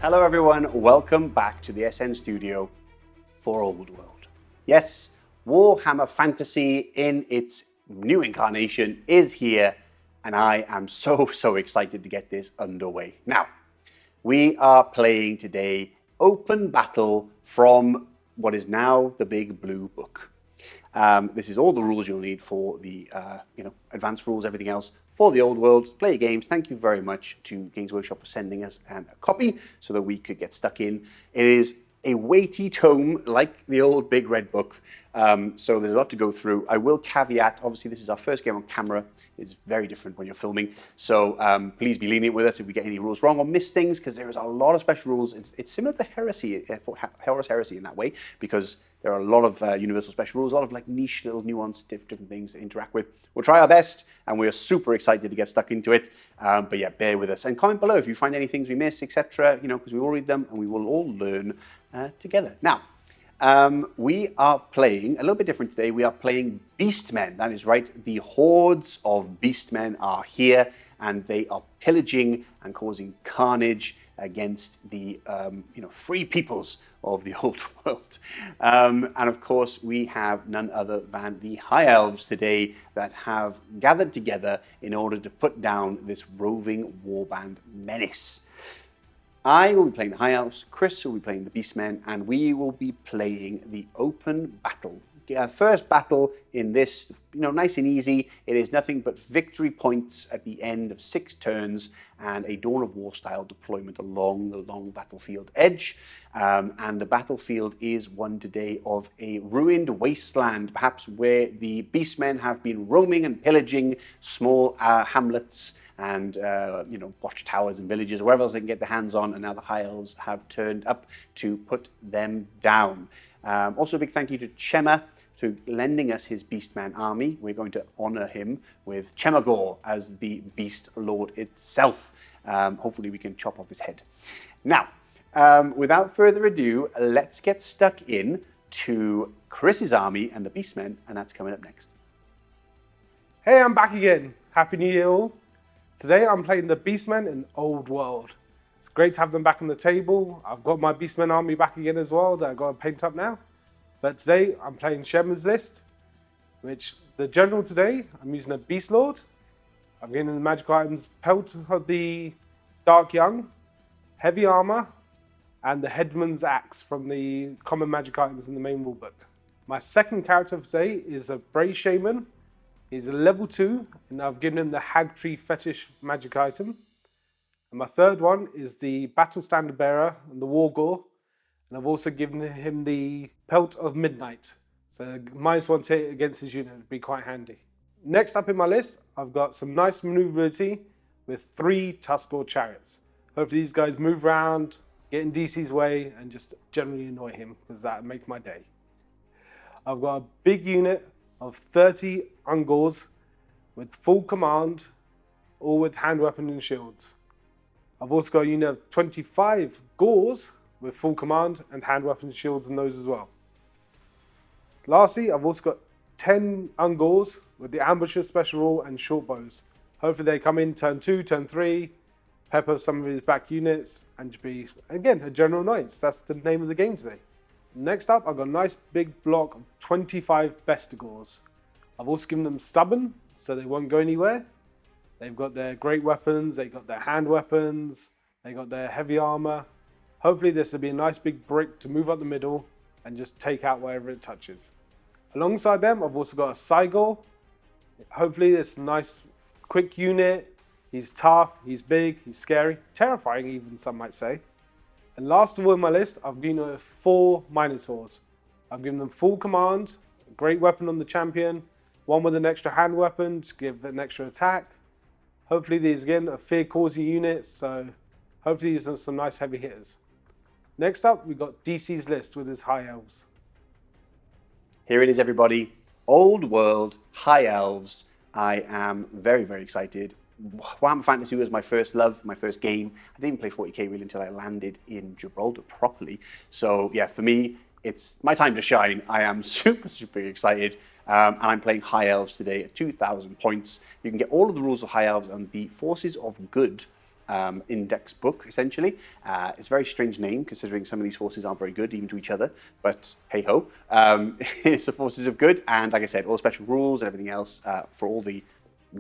Hello everyone, welcome back to the SN studio for Old World. Yes, Warhammer Fantasy in its new incarnation is here, and I am so excited to get this underway. Now, we are playing today Open Battle from what is now the Big Blue Book. This is all the rules you'll need for the advanced rules, everything else for the Old World. Play games. Thank you very much to Games Workshop for sending us a copy so that we could get stuck in. It is a weighty tome like the old Big Red Book, so there's a lot to go through. I will caveat, obviously this is our first game on camera. It's very different when you're filming, so please be lenient with us if we get any rules wrong or miss things, because there is a lot of special rules. It's similar to Heresy, Horus Heresy in that way, because there are a lot of universal special rules, a lot of like niche little nuanced different things to interact with. We'll try our best, and we are super excited to get stuck into it. But yeah, bear with us and comment below if you find any things we miss, etc. Because we all read them and we will all learn together. Now, we are playing a little bit different today. We are playing Beastmen. That is right. The hordes of Beastmen are here, and they are pillaging and causing carnage against the free peoples of the old world. And of course, we have none other than the High Elves today that have gathered together in order to put down this roving warband menace. I will be playing the High Elves, Chris will be playing the Beastmen, and we will be playing the Open Battle. First battle in this, nice and easy. It is nothing but victory points at the end of 6 turns and a Dawn of War style deployment along the long battlefield edge. And the battlefield is one today of a ruined wasteland, perhaps where the Beastmen have been roaming and pillaging small hamlets and watchtowers and villages, or wherever else they can get their hands on, and now the High Elves have turned up to put them down. Also a big thank you to Chema for lending us his Beastman army. We're going to honor him with Chemagor as the Beastlord itself. Hopefully we can chop off his head. Now, without further ado, let's get stuck in to Chris's army and the Beastmen, and that's coming up next. Hey, I'm back again. Happy New Year all. Today I'm playing the Beastmen in Old World. It's great to have them back on the table. I've got my Beastmen army back again as well that I've got to paint up now. But today I'm playing Shem's list, which the general today, I'm using a Beastlord. I'm getting the magic items, Pelt of the Dark Young, Heavy Armour, and the Headsman's Axe from the common magic items in the main rulebook. My second character for today is a Brayshaman. He's a level 2, and I've given him the Hagtree fetish magic item. And my third one is the Battle Standard Bearer and the War Gore. And I've also given him the Pelt of Midnight. So -1 hit against his unit would be quite handy. Next up in my list, I've got some nice maneuverability with 3 Tiranoc Chariots. Hopefully these guys move around, get in DC's way, and just generally annoy him, because that would make my day. I've got a big unit of 30 Ungors with full command, all with hand weapon and shields. I've also got a unit of 25 Gors with full command and hand weapon and shields in those as well. Lastly, I've also got 10 Ungors with the Ambusher special rule and short bows. Hopefully they come in turn 2, turn 3, pepper some of his back units, and just be, again, a general knights. That's the name of the game today. Next up, I've got a nice big block of 25 Bestigors. I've also given them stubborn, so they won't go anywhere. They've got their great weapons, they've got their hand weapons, they've got their heavy armor. Hopefully this will be a nice big brick to move up the middle and just take out wherever it touches. Alongside them, I've also got a Cygor. Hopefully this nice quick unit. He's tough, he's big, he's scary, terrifying even some might say. And last of all in my list, I've given 4 Minotaurs. I've given them full command, a great weapon on the champion, one with an extra hand weapon to give an extra attack. Hopefully these again are fear-causing units, so hopefully these are some nice heavy hitters. Next up, we've got DC's list with his High Elves. Here it is, everybody. Old World, High Elves. I am very excited. Warhammer Fantasy was my first love, my first game. I didn't play 40k really until I landed in Gibraltar properly. So yeah, for me, it's my time to shine. I am super excited. And I'm playing High Elves today at 2,000 points. You can get all of the rules of High Elves and the Forces of Good index book, essentially. It's a very strange name, considering some of these forces aren't very good, even to each other, but hey-ho. It's the Forces of Good, and like I said, all special rules and everything else for all the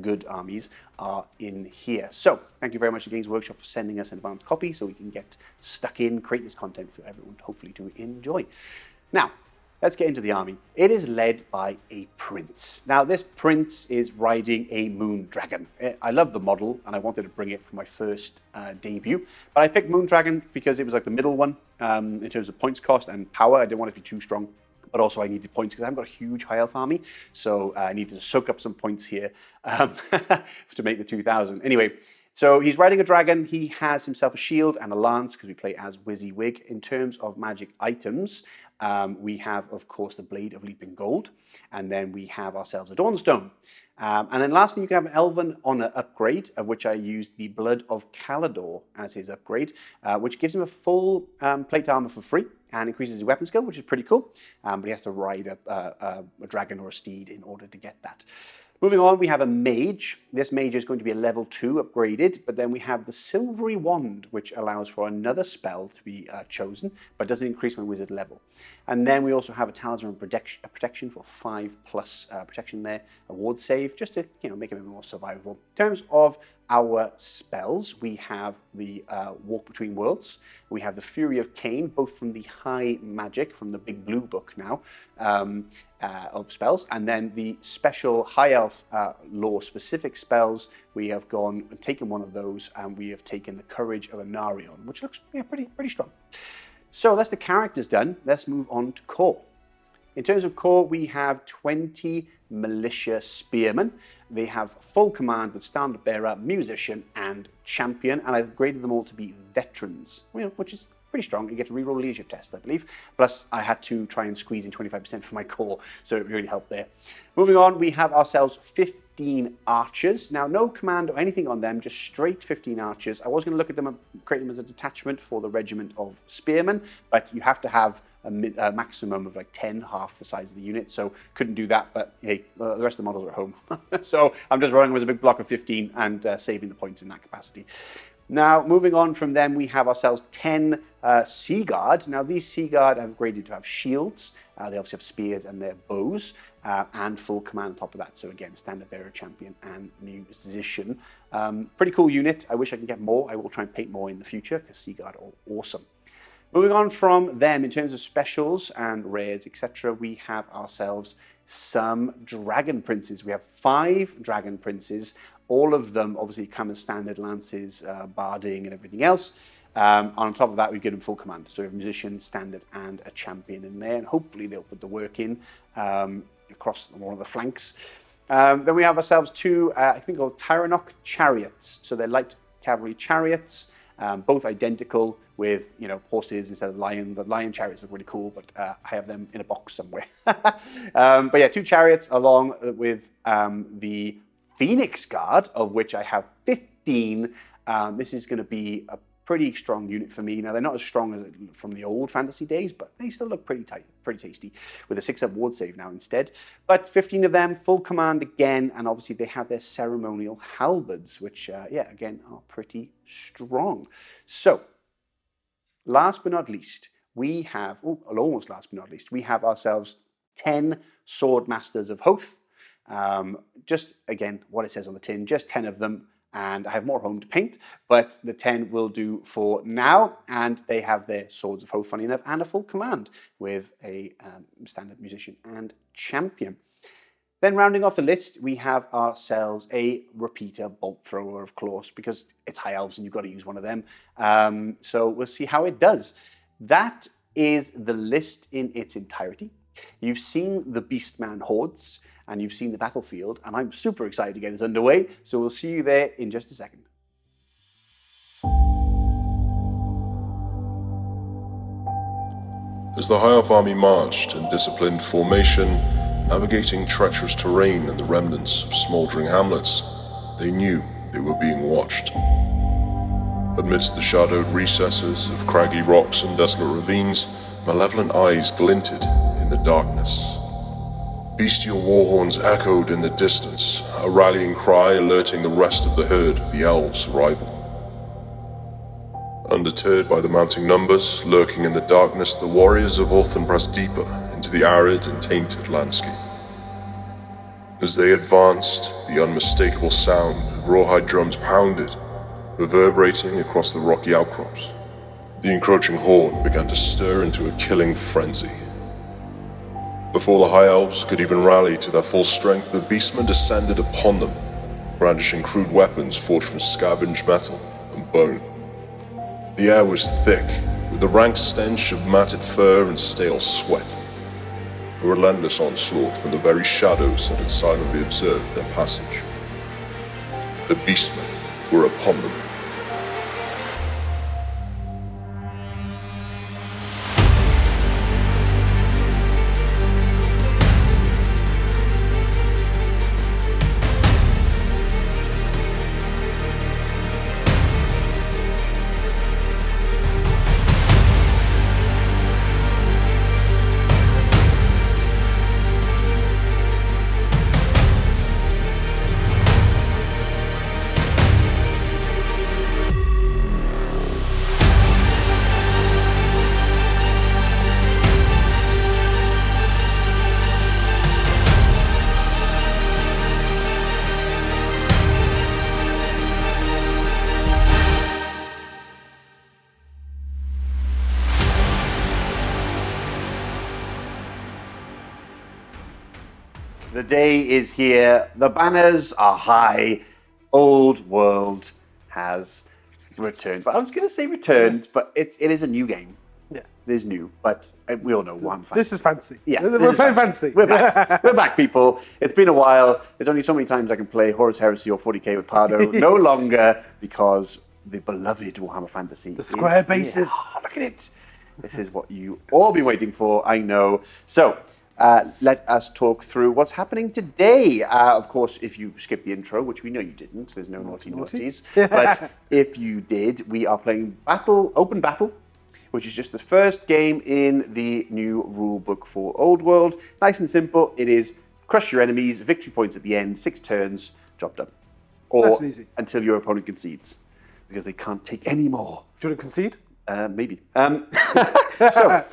good armies are in here. So, thank you very much to Games Workshop for sending us an advanced copy so we can get stuck in, create this content for everyone, hopefully to enjoy. Now, let's get into the army. It is led by a prince. Now, this prince is riding a moon dragon. I love the model, and I wanted to bring it for my first debut. But I picked moon dragon because it was like the middle one in terms of points cost and power. I didn't want it to be too strong, but also I needed points because I haven't got a huge high elf army. So I needed to soak up some points here to make the 2000. Anyway, so he's riding a dragon. He has himself a shield and a lance because we play as Wyzywig. In terms of magic items, we have, of course, the Blade of Leaping Gold, and then we have ourselves a Dawnstone. And then lastly, you can have an Elven Honor upgrade, of which I used the Blood of Caledor as his upgrade, which gives him a full plate armor for free and increases his weapon skill, which is pretty cool. But he has to ride a dragon or a steed in order to get that. Moving on, we have a mage. This mage is going to be a level 2 upgraded, but then we have the Silvery Wand, which allows for another spell to be chosen, but doesn't increase my wizard level. And then we also have a Talisman protection for 5+ protection there, a ward save, just to make it a bit more survivable. In terms of our spells, we have the Walk Between Worlds, we have the Fury of Cain, both from the High Magic, from the Big Blue book now, of spells, and then the special High Elf lore specific spells, we have gone and taken one of those, and we have taken the Courage of Anarion, which looks pretty strong. So that's the characters done. Let's move on to core. In terms of core, we have 20 Militia Spearmen. They have full command with Standard Bearer, Musician, and Champion, and I've graded them all to be Veterans, which is pretty strong. You get to reroll leadership test, I believe. Plus, I had to try and squeeze in 25% for my core, so it really helped there. Moving on, we have ourselves 15 archers. Now, no command or anything on them, just straight 15 archers. I was going to look at them and create them as a detachment for the regiment of spearmen, but you have to have a maximum of like 10, half the size of the unit, so couldn't do that, but hey, the rest of the models are at home. So I'm just running with a big block of 15 and saving the points in that capacity. Now, moving on from them, we have ourselves 10 Sea Guard. Now, these Sea Guard are graded to have shields. They obviously have spears and their bows, and full command on top of that. So again, Standard Bearer, Champion, and Musician. Pretty cool unit. I wish I could get more. I will try and paint more in the future because Sea Guard are awesome. Moving on from them, in terms of specials and rares, etc., we have ourselves some Dragon Princes. We have 5 Dragon Princes. All of them obviously come as standard lances, barding, and everything else. On top of that, we give them full command. So we have Musician, Standard, and a Champion in there, and hopefully they'll put the work in across one of the flanks. Then we have ourselves 2, I think, called Tiranoc Chariots. So they're light cavalry chariots, both identical with horses instead of lion. The lion chariots look really cool, but I have them in a box somewhere. But yeah, 2 chariots along with the Phoenix Guard, of which I have 15. This is going to be a pretty strong unit for me. Now, they're not as strong as from the old fantasy days, but they still look pretty tight, pretty tasty, with a 6-up ward save now instead. But 15 of them, full command again, and obviously they have their ceremonial halberds, which, yeah, again, are pretty strong. So, last but not least, we have, almost last but not least, we have ourselves 10 Sword Masters of Hoth. Just, again, what it says on the tin, just 10 of them. And I have more home to paint, but the 10 will do for now. And they have their Swords of Hoth, funny enough, and a full command with a Standard Musician and Champion. Then rounding off the list, we have ourselves a Repeater Bolt Thrower, of course, because it's High Elves and you've got to use one of them. So we'll see how it does. That is the list in its entirety. You've seen the Beastman hordes, and you've seen the battlefield, and I'm super excited to get this underway, so we'll see you there in just a second. As the High Elf army marched in disciplined formation, navigating treacherous terrain and the remnants of smouldering hamlets, they knew they were being watched. Amidst the shadowed recesses of craggy rocks and desolate ravines, malevolent eyes glinted in the darkness. Bestial war horns echoed in the distance, a rallying cry alerting the rest of the herd of the Elves' arrival. Undeterred by the mounting numbers, lurking in the darkness, the warriors of Lothern pressed deeper into the arid and tainted landscape. As they advanced, the unmistakable sound of rawhide drums pounded, reverberating across the rocky outcrops. The encroaching horde began to stir into a killing frenzy. Before the High Elves could even rally to their full strength, the Beastmen descended upon them, brandishing crude weapons forged from scavenged metal and bone. The air was thick, with the rank stench of matted fur and stale sweat. A relentless onslaught from the very shadows that had silently observed their passage. The Beastmen were upon them. The day is here. The banners are high. Old World has returned. But I was going to say returned, but it is a new game. Yeah. It is new, but we all know Warhammer Fantasy. This is fancy. Yeah, We're playing fancy. We're back. We're back, people. It's been a while. There's only so many times I can play Horus Heresy or 40k with Pardo. No longer, because the beloved Warhammer Fantasy. The square bases. Oh, look at it. This is what you all been waiting for, I know. So, let us talk through what's happening today. Of course, if you skipped the intro, which we know you didn't, there's no naughty naughties. But if you did, we are playing Open Battle, which is just the first game in the new rule book for Old World. Nice and simple. It is crush your enemies, victory points at the end, 6 turns, job done. Or Nice and easy. until your opponent concedes, because they can't take any more. Should it concede? Maybe. So,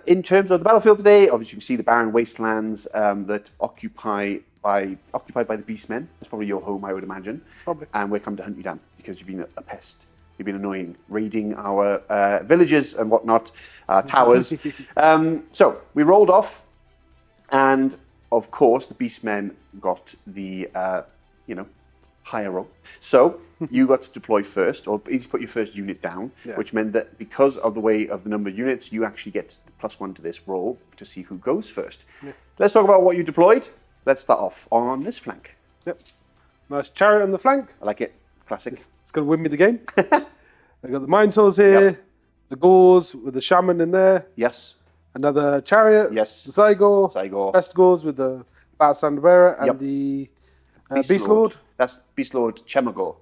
in terms of the battlefield today, obviously you can see the barren wastelands that occupied by the Beastmen. That's probably your home, I would imagine. Probably. And we're come to hunt you down because you've been a pest. You've been annoying, raiding our villages and whatnot, towers. So we rolled off, and of course the Beastmen got the higher roll. So you got to deploy first, or easy put your first unit down, which meant that because of the way of the number of units, you actually get +1 to this roll to see who goes first. Yeah. Let's talk about what you deployed. Let's start off on this flank. Yep. Nice chariot on the flank. I like it. Classic. It's going to win me the game. I've got the Minotaurs here, the Gores with the Shaman in there. Yes. Another chariot. Yes. The Zygor. Best Gores with the Battle Standard Bearer and the Beastlord. That's Beastlord Chemagor.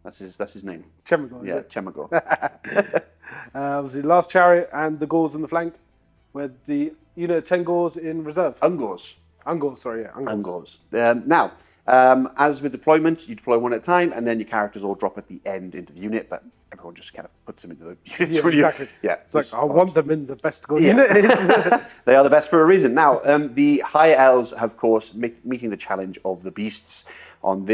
That's his name. Chemagor, yeah, is it? Chemagor. Obviously, last chariot and the Gores on the flank, with the unit 10 Gores in reserve. Ungors. Ungors, sorry, yeah. Ungors. Now, as with deployment, you deploy one at a time, and then your characters all drop at the end into the unit, but everyone just kind of puts them into the units. Yeah, exactly. Yeah, it's like, I want them in the best Gore unit. They are the best for a reason. Now, the High Elves, of course, meeting the challenge of the Beasts. On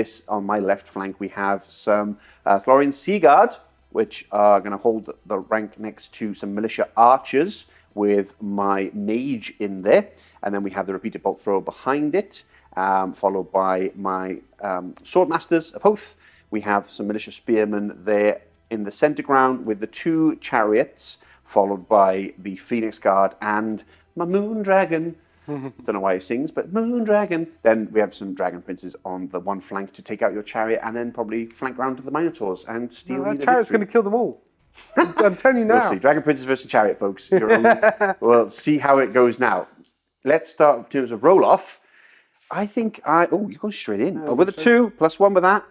my left flank, we have some Florian Seaguard, which are going to hold the rank next to some Militia Archers with my Mage in there. And then we have the Repeated Bolt Thrower behind it, followed by my Swordmasters of Hoth. We have some Militia Spearmen there in the center ground with the 2 Chariots, followed by the Phoenix Guard and my Moon Dragon. Don't know why he sings, but Moon Dragon. Then we have some Dragon Princes on the one flank to take out your chariot, and then probably flank round to the Minotaurs and steal that chariot's going to kill them all. I'm telling you now. We'll see. Dragon Princes versus Chariot, folks. We'll see how it goes now. Let's start in terms of roll-off. I think you go straight in. With a 2, +1 with that.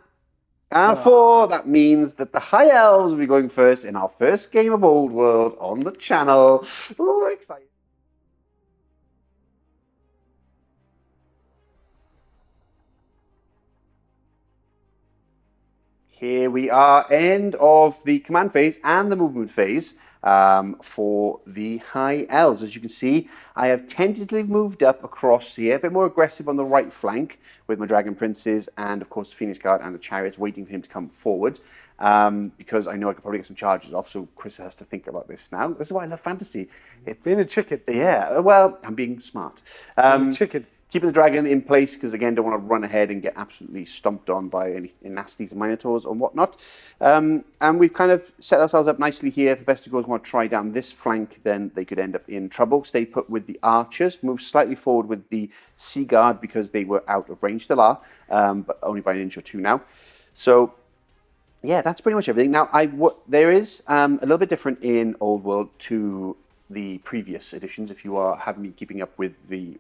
And a 4, that means that the High Elves will be going first in our first game of Old World on the channel. Oh, exciting. Here we are, end of the command phase and the movement phase for the High Elves. As you can see, I have tentatively moved up across here, a bit more aggressive on the right flank with my Dragon Princes and, of course, the Phoenix Guard and the Chariots waiting for him to come forward because I know I could probably get some charges off, so Chris has to think about this now. This is why I love fantasy. It's being a chicken. Yeah, well, I'm being smart. Chicken. Keeping the dragon in place because, again, don't want to run ahead and get absolutely stomped on by any nasties and minotaurs or whatnot. And we've kind of set ourselves up nicely here. If the Vestigors want to try down this flank, then they could end up in trouble. Stay put with the archers. Move slightly forward with the Sea Guard because they were out of range. Still are, but only by an inch or two now. So, yeah, that's pretty much everything. Now, there is a little bit different in Old World to the previous editions. If you have been keeping up with the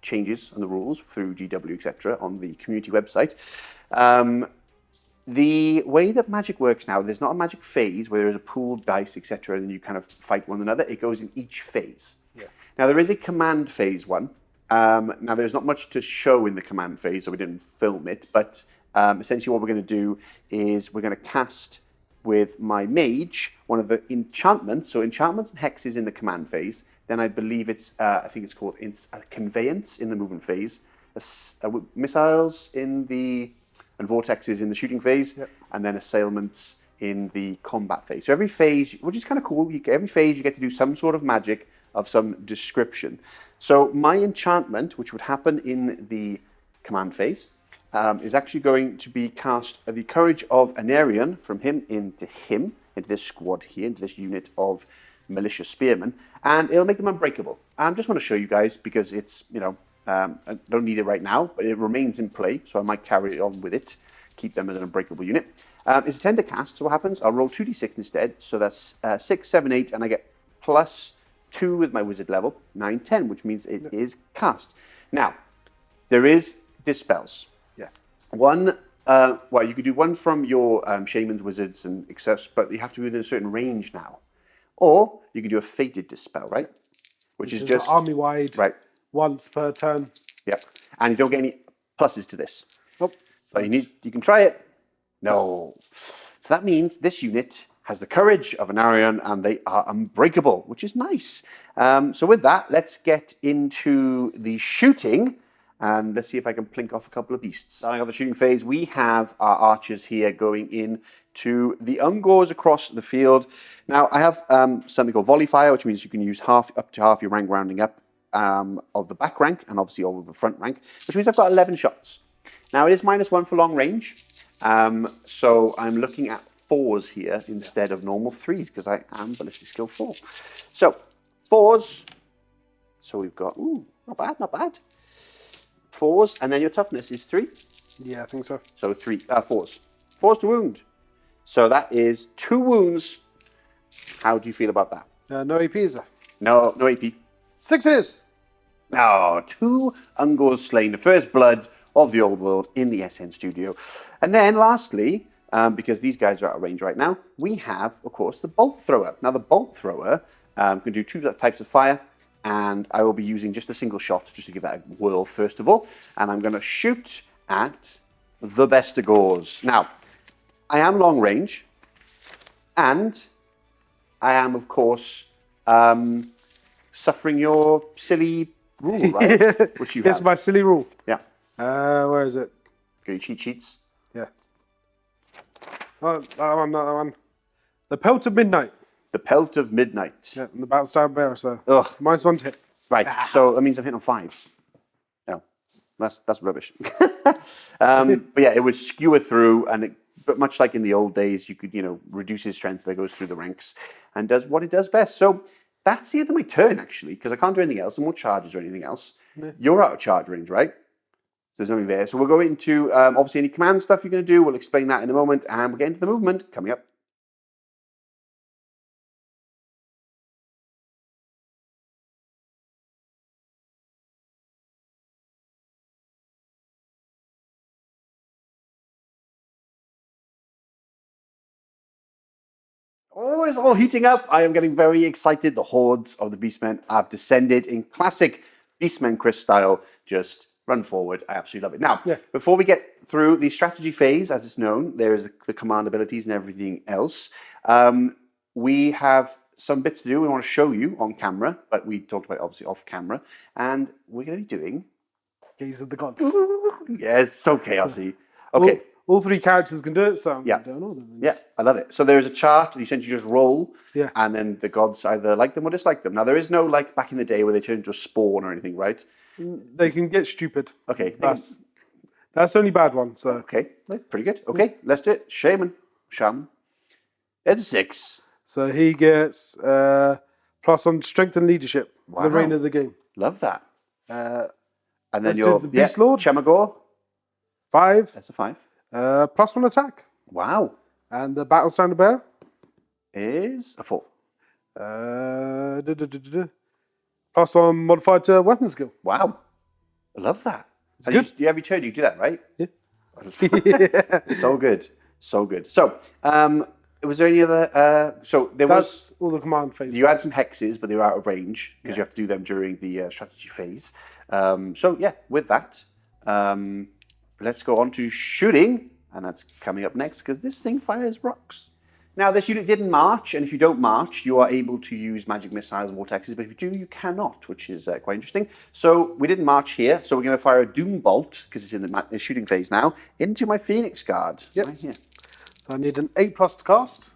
changes and the rules through GW, etc., on the community website. The way that magic works now, there's not a magic phase where there's a pooled dice, etc., and then you kind of fight one another. It goes in each phase. Yeah. Now, there is a command phase one. Now, there's not much to show in the command phase, so we didn't film it, but essentially what we're going to do is we're going to cast with my mage one of the enchantments. So enchantments and hexes in the command phase. Then I believe I think it's called a conveyance in the movement phase, missiles and vortexes in the shooting phase, and then assailments in the combat phase. So every phase, which is kind of cool, every phase you get to do some sort of magic of some description. So my enchantment, which would happen in the command phase, is actually going to be cast the Courage of Anarion from him into this squad here, into this unit of Militia Spearmen, and it'll make them unbreakable. I just want to show you guys because it's, I don't need it right now, but it remains in play, so I might carry on with it, keep them as an unbreakable unit. It's a 10 to cast, so what happens? I'll roll 2d6 instead, so that's 6, 7, 8, and I get +2 with my wizard level, 9, 10, which means it is cast. Now, there is dispels. Yes. One, you could do one from your shamans, wizards, and excess, but you have to be within a certain range now. Or you can do a fated dispel, right? Which is just army-wide, right, once per turn. Yep. And you don't get any pluses to this. Nope. So you can try it. No. So that means this unit has the Courage of Anarion and they are unbreakable, which is nice. So with that, let's get into the shooting. And let's see if I can plink off a couple of beasts. Starting off the shooting phase, we have our archers here going in to the Ungors across the field. Now, I have something called Volley Fire, which means you can use up to half your rank rounding up of the back rank, and obviously all of the front rank, which means I've got 11 shots. Now, it is -1 for long range, so I'm looking at 4s here instead of normal 3s, because I am ballistic skill 4. So, 4s. So we've got, not bad, not bad. 4s, and then your toughness is 3? Yeah, I think so. So 4s. 4s to wound. So that is 2 wounds. How do you feel about that? No AP, is there? No AP. 6s! Oh, 2 Ungors slain, the first blood of the Old World in the SN studio. And then lastly, because these guys are out of range right now, we have, of course, the Bolt Thrower. Now the Bolt Thrower can do 2 types of fire, and I will be using just a single shot just to give that a whirl first of all. And I'm going to shoot at the Vestigors. Now, I am long range, and I am, of course, suffering your silly rule, right? Which you have. Yes, my silly rule. Yeah. Where is it? Go your cheat sheets. Yeah. Oh, that one. The Pelt of Midnight. The Pelt of Midnight. Yeah, and the Battlestar Bearer, so Ugh. -1 to hit. Right, so that means I'm hitting on 5s. No, that's rubbish. But yeah, it would skewer through, but much like in the old days, you could, reduce his strength by goes through the ranks and does what it does best. So that's the end of my turn, actually, because I can't do anything else. No more charges or anything else. Yeah. You're out of charge range, right? So there's nothing there. So we'll go into, obviously, any command stuff you're going to do. We'll explain that in a moment, and we'll get into the movement coming up. Oh, it's all heating up. I am getting very excited. The hordes of the Beastmen have descended in classic Beastmen Chris style, just run forward. I absolutely love it. Now, Yeah. before we get through the strategy phase, as it's known, there is the command abilities and everything else. We have some bits to do. We want to show you on camera, but we talked about it obviously off camera. And we're going to be doing... Gaze of the gods. Yes, so chaosy. Okay. All three characters can do it, so I'm Yeah. doing all of them. Yeah, I love it. So there's a chart, and you essentially just roll, Yeah. and then the gods either like them or dislike them. Now, there is no, like, back in the day where they turn into a spawn or anything, right? They can get stupid. Okay. That's the only bad one, so. Okay, right, pretty good. Okay, let's do it. Shaman. It's a 6. So he gets plus on strength and leadership for the Wow. reign of the game. Love that. And then let's your do the Beastlord. Chemagor. 5. That's a 5. Plus 1 attack. Wow. And the battle standard bearer Is a 4. plus 1 modified to weapon skill. Wow. I love that. It's good. You every turn you do that, right? Yeah. So good. So good. So, was there any other... so there That's all the command phase. You had some hexes, but they were out of range because you have to do them during the strategy phase. So yeah, with that, let's go on to shooting, and that's coming up next because this thing fires rocks. Now, this unit didn't march, and if you don't march, you are able to use magic missiles and vortexes, but if you do, you cannot, which is quite interesting. So we didn't march here, so we're going to fire a Doom Bolt, because it's in the shooting phase now, into my Phoenix Guard. Yep. Right here. So I need an 8 plus to cast.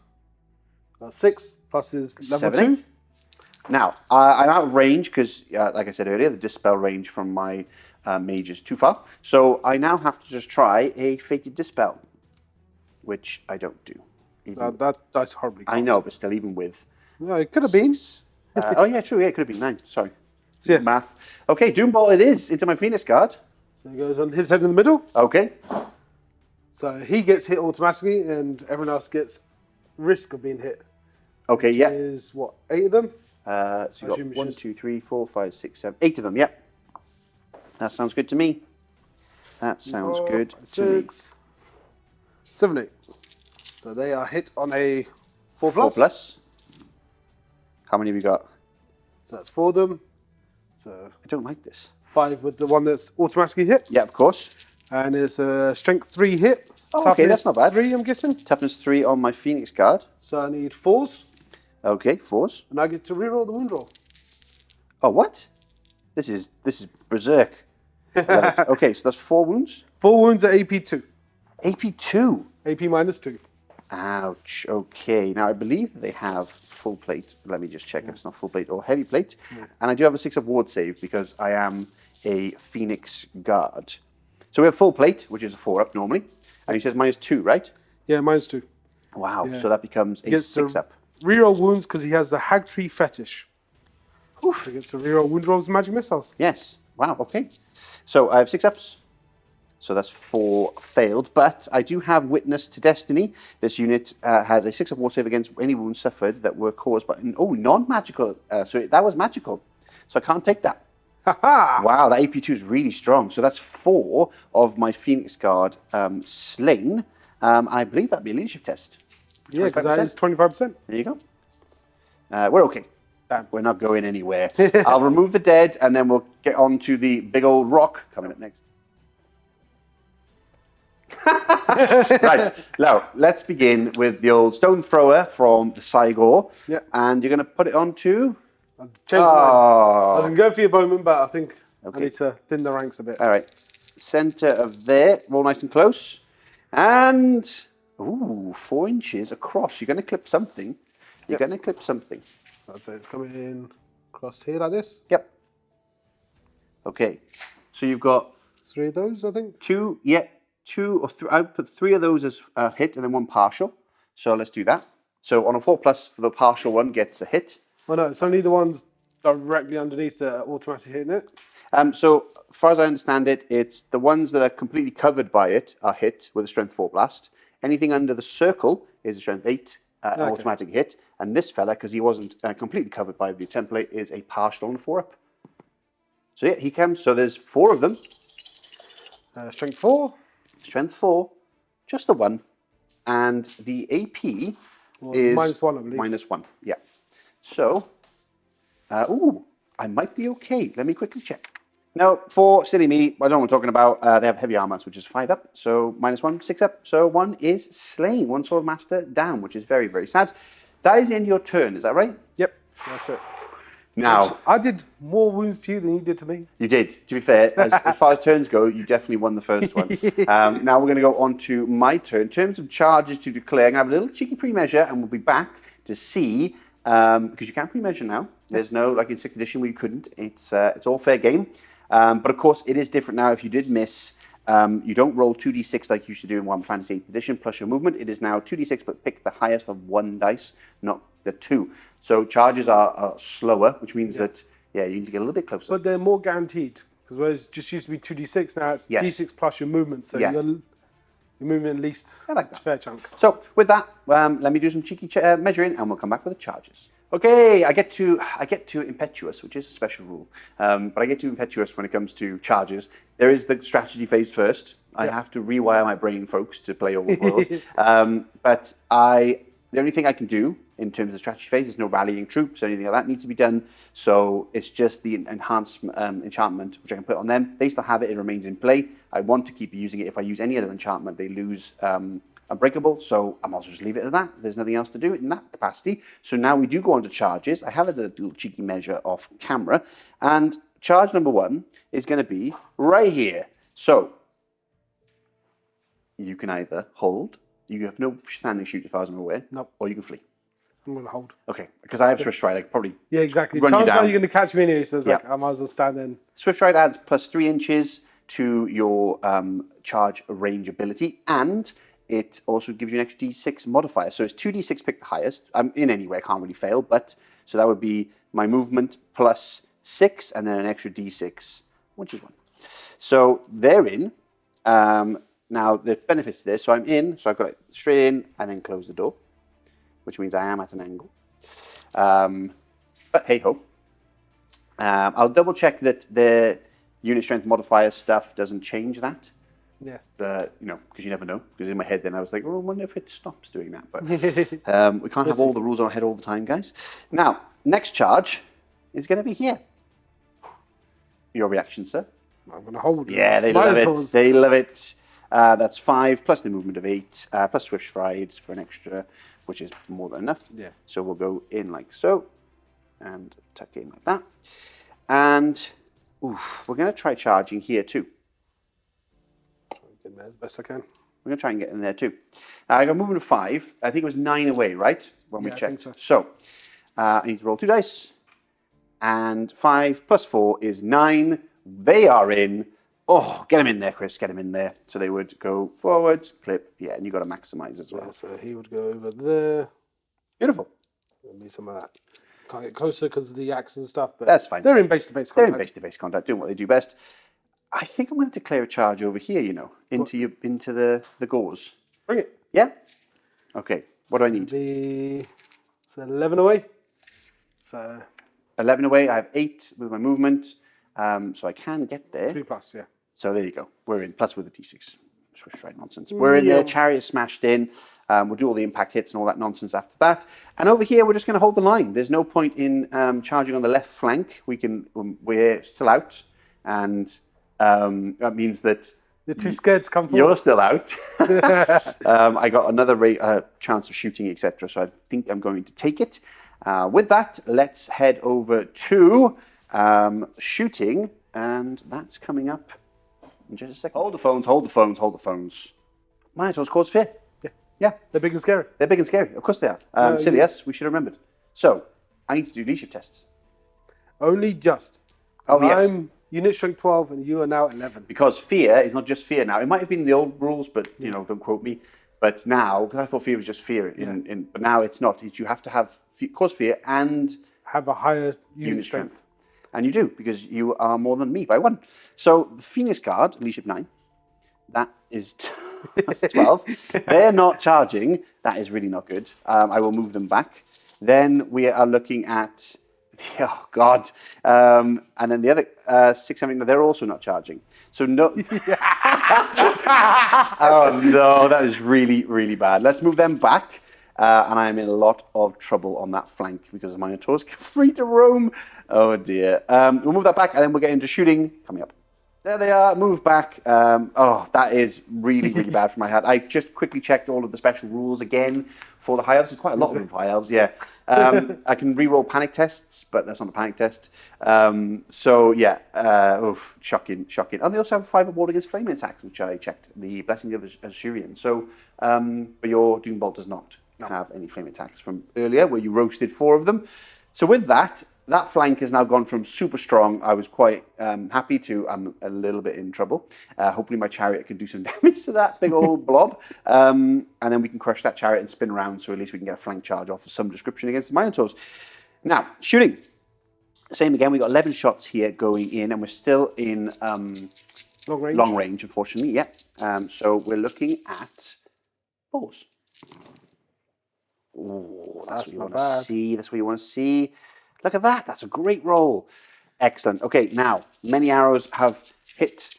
6 plus is level 7, 2. 8. Now, I'm out of range because, like I said earlier, the Dispel range from my mage is too far. So I now have to just try a Fated Dispel, which I don't do. That's horribly I know, but still, even with... No, it could have been. oh, yeah, true. Yeah, it could have been 9. Sorry. So, yes. Math. Okay, Doom Bolt it is into my Phoenix Guard. So it goes on his head in the middle. Okay. So he gets hit automatically, and everyone else gets risk of being hit. Okay, yeah. Is what, 8 of them? So you assume got it's 1, just- 2, 3, 4, 5, 6, 7, 8 of them, yep. That sounds good to me. That sounds good to me. 6, 7, 8. So they are hit on a 4 4 plus. plus. How many have we got? So that's 4 of them. So I don't like this. 5 with the one that's automatically hit. Yeah, of course. And it's a strength 3 hit. Oh, okay, that's not bad. 3, I'm guessing. Toughness 3 on my Phoenix Guard. So I need 4s, Okay, 4s. and I get to reroll the wound roll. Oh, what? This is berserk. I love it. Okay, so that's 4 wounds. 4 wounds at AP 2. AP 2. AP minus 2. Ouch. Okay. Now I believe that they have full plate. Let me just check if it's not full plate or heavy plate. And I do have a 6 up ward save because I am a Phoenix Guard. So we have full plate, which is a 4 up normally. And he says minus 2, right? Yeah, minus 2. Wow. So that becomes a Gets 6 to up. reroll wounds because he has the Hagtree fetish. He gets to reroll wound rolls and magic missiles. Yes. Wow. Okay. So I have 6 ups. So that's 4 failed. But I do have Witness to Destiny. This unit has a 6 up ward save against any wounds suffered that were caused by... Oh, non-magical. So that was magical. So I can't take that. Wow, that AP2 is really strong. So that's 4 of my Phoenix Guard slain. And I believe that'd be a leadership test. Yeah, because that is 25%. There you go. We're okay. We're not going anywhere. I'll remove the dead, and then we'll get on to the big old rock coming up next. Right, now let's begin with the old stone thrower from the Cygor. Yeah. And you're going to put it onto... Change my mind. I was Oh, going to go for your bowman, but I think Okay. I need to thin the ranks a bit. all right. Center of there, roll nice and close. And, ooh, 4 inches across. You're going to clip something. You're going to clip something. I'd say it's coming in across here like this. Yep. Okay. So you've got 3 of those, I think. 2 or 3. I would put 3 of those as a hit and then 1 partial. So let's do that. So on a 4 plus, for the partial one gets a hit. Oh no, it's only the ones directly underneath that are automatically hitting it. So, as far as I understand it, it's the ones that are completely covered by it are hit with a strength 4 blast. Anything under the circle is a strength 8 automatic hit. And this fella, because he wasn't completely covered by the template, is a partial on a 4 up. So yeah, he comes. So there's 4 of them. Strength 4. Strength 4, just the 1. And the AP is minus 1, I believe. minus 1, yeah. So, ooh, I might be okay. Let me quickly check. No, for silly me, I don't know what I'm talking about. They have heavy armor, which is 5 up. So -1, 6 up. So 1 is slain. 1 sword master down, which is very, very sad. That is in your turn, is that right? Yep, that's it. Now, I did more wounds to you than you did to me. you did. To be fair, as far as turns go, you definitely won the first one. Now we're going to go on to my turn. In terms of charges to declare, I'm going to have a little cheeky pre-measure, and we'll be back to see, because you can't pre-measure now. There's no, like in 6th edition where you couldn't. It's all fair game. But of course, it is different now. If you did miss, you don't roll 2d6 like you used to do in Warhammer Fantasy 8th edition plus your movement. It is now 2d6, but pick the highest of 1 dice, not the 2. So charges are slower, which means that, you need to get a little bit closer. But they're more guaranteed, because whereas it just used to be 2d6, now it's d6 plus your movement. So your movement at least I like that. a fair chunk. So with that, let me do some cheeky measuring, and we'll come back for the charges. Okay, I get to impetuous, which is a special rule, but I get to impetuous when it comes to charges. There is the strategy phase first. I have to rewire my brain, folks, to play Old World. But the only thing I can do in terms of strategy phase is no rallying troops or anything like that needs to be done. So it's just the enhanced enchantment, which I can put on them. They still have it, it remains in play. I want to keep using it. If I use any other enchantment, they lose Unbreakable, so I might as well just leave it at that. There's nothing else to do in that capacity. So now we do go on to charges. I have a little cheeky measure off camera, and charge number 1 is going to be right here. So you can either hold, you have no standing shoot as far as I'm aware, or you can flee. I'm going to hold. Okay, because I have Swift Stride, I could probably exactly. run Chances you down. are you're going to catch me anyway, so it's like I might as well stand in. Swift Stride adds plus 3 inches to your charge range ability, and it also gives you an extra d6 modifier. So it's 2d6 pick the highest. I'm in anyway, I can't really fail, but so that would be my movement plus 6 and then an extra d6, which is 1. So they're in. Now the benefits to this, so I'm in, so I've got it straight in and then close the door, which means I am at an angle. But hey ho. I'll double check that the unit strength modifier stuff doesn't change that. Yeah. Because you never know. Because in my head then I was like, oh, I wonder if it stops doing that. But we can't have all the rules on our head all the time, guys. Now, next charge is going to be here. Your reaction, sir? I'm going to hold it. Yeah, they love it. They love it. That's 5 plus the movement of 8 plus Swift Strides for an extra, which is more than enough. Yeah. So we'll go in like so and tuck in like that. And we're going to try charging here too. Get in there as best I can. We're going to try and get in there too. Now, I got movement of 5. I think it was 9 away, right? When we checked. I think So I need to roll 2 dice. And 5 plus 4 is 9. They are in. Oh, get him in there, Chris. Get him in there. So they would go forward, clip. Yeah, and you've got to maximize as well. Yeah, so he would go over there. Beautiful. There'll be some of that. Can't get closer because of the axes and stuff, but that's fine. They're in base-to-base contact. They're in base-to-base contact, doing what they do best. I think I'm going to declare a charge over here, into the gauze. Bring it. Yeah? Okay. What do I need? It's 11 away. So 11 away. I have 8 with my movement. So I can get there. 3 plus, yeah. So there you go. We're in. Plus with the D6. Swift Stride nonsense. We're in there. Chariot smashed in. We'll do all the impact hits and all that nonsense after that. And over here, we're just going to hold the line. There's no point in charging on the left flank. We're still out. And that means that you're too scared to come forward. You're still out. I got another chance of shooting, etc. So I think I'm going to take it. With that, let's head over to shooting. And that's coming up in just a second. Hold the phones, hold the phones, hold the phones. Minotaurs cause fear. Yeah. They're big and scary. They're big and scary. Of course they are. Silly us, we should have remembered. So, I need to do leadership tests. Only just. Oh, yes. I'm unit strength 12 and you are now 11. Because fear is not just fear now. It might have been in the old rules, but, don't quote me. But now, because I thought fear was just fear, but now it's not. You have to have cause fear and have a higher unit strength. And you do, because you are more than me by 1. So the Phoenix Guard, leadership 9, that is that's 12. They're not charging. That is really not good. I will move them back. Then we are looking at, oh God. And then the other 6, 7, they're also not charging. So no. Oh no, that is really, really bad. Let's move them back. and I'm in a lot of trouble on that flank because the Minotaurs get free to roam. Oh dear. We'll move that back, and then we'll get into shooting coming up. There they are, move back. Oh, that is really, really bad for my hat. I just quickly checked all of the special rules again for the High Elves. There's quite a lot of them for High Elves, yeah. I can re-roll panic tests, but that's not a panic test. So, yeah, shocking. And they also have a 5 ward against flaming attacks, which I checked, the Blessing of Azurian. So, but your Doombolt does not have any flame attacks from earlier, where you roasted 4 of them. So with that flank has now gone from super strong. I was quite happy to, I'm a little bit in trouble. Hopefully my chariot can do some damage to that big old blob. And then we can crush that chariot and spin around, so at least we can get a flank charge off of some description against the Minotaurs. Now, shooting. Same again, we got 11 shots here going in, and we're still in long range, unfortunately, yeah. So we're looking at 4s. Oh, that's what you want to see. That's what you want to see. Look at that. That's a great roll. Excellent. Okay, now, many arrows have hit.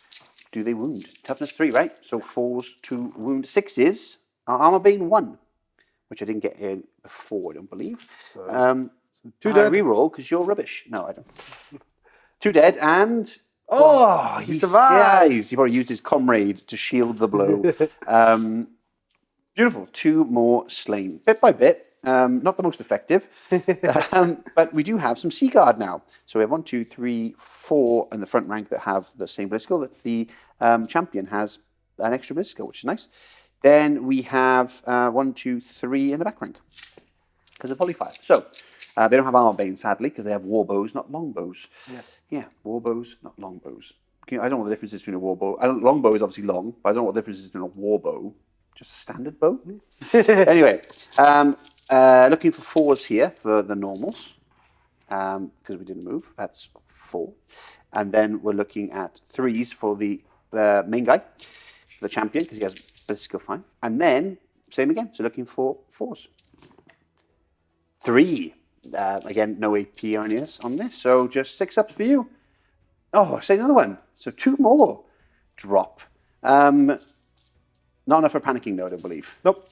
Do they wound? Toughness 3, right? So 4s to wound. 6s are armor bane 1, which I didn't get in before, I don't believe. So 2 dead. Reroll, because you're rubbish. No, I don't. 2 dead, and... Oh, he survives. He probably used his comrade to shield the blow. Beautiful. 2 more slain. Bit by bit. Not the most effective. But we do have some Sea Guard now. So we have 1, 2, 3, 4 in the front rank that have the same Blitzskill. The champion has an extra Blitzskill, which is nice. Then we have 1, 2, 3 in the back rank because of volley fire. So they don't have armor bane, sadly, because they have war bows, not long bows. Yeah, war bows, not long bows. I don't know what the difference is between a war bow. Long bow is obviously long, but I don't know what the difference is between a war bow. Just a standard bow. Anyway, looking for 4s here for the normals, because we didn't move. That's 4. And then we're looking at 3s for the main guy, the champion, because he has Blitzskill 5. And then, same again, so looking for 4s. 3. Again, no AP or anything on this, so just 6 ups for you. Oh, say another one. So 2 more drop. Not enough for panicking, though, I don't believe. Nope.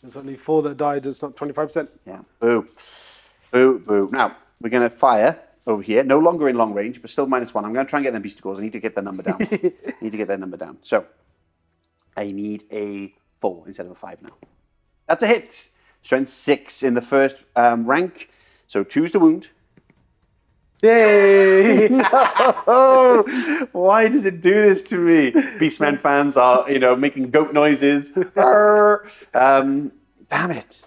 There's only 4 that died. It's not 25%. Yeah. Boo. Boo, boo. Now, we're going to fire over here. No longer in long range, but still -1. I'm going to try and get them beasticles. I need to get the number down. So, I need a 4 instead of a 5 now. That's a hit. Strength 6 in the first rank. So 2's to wound. Yay! No! Why does it do this to me? Beastmen fans are, making goat noises. Damn it.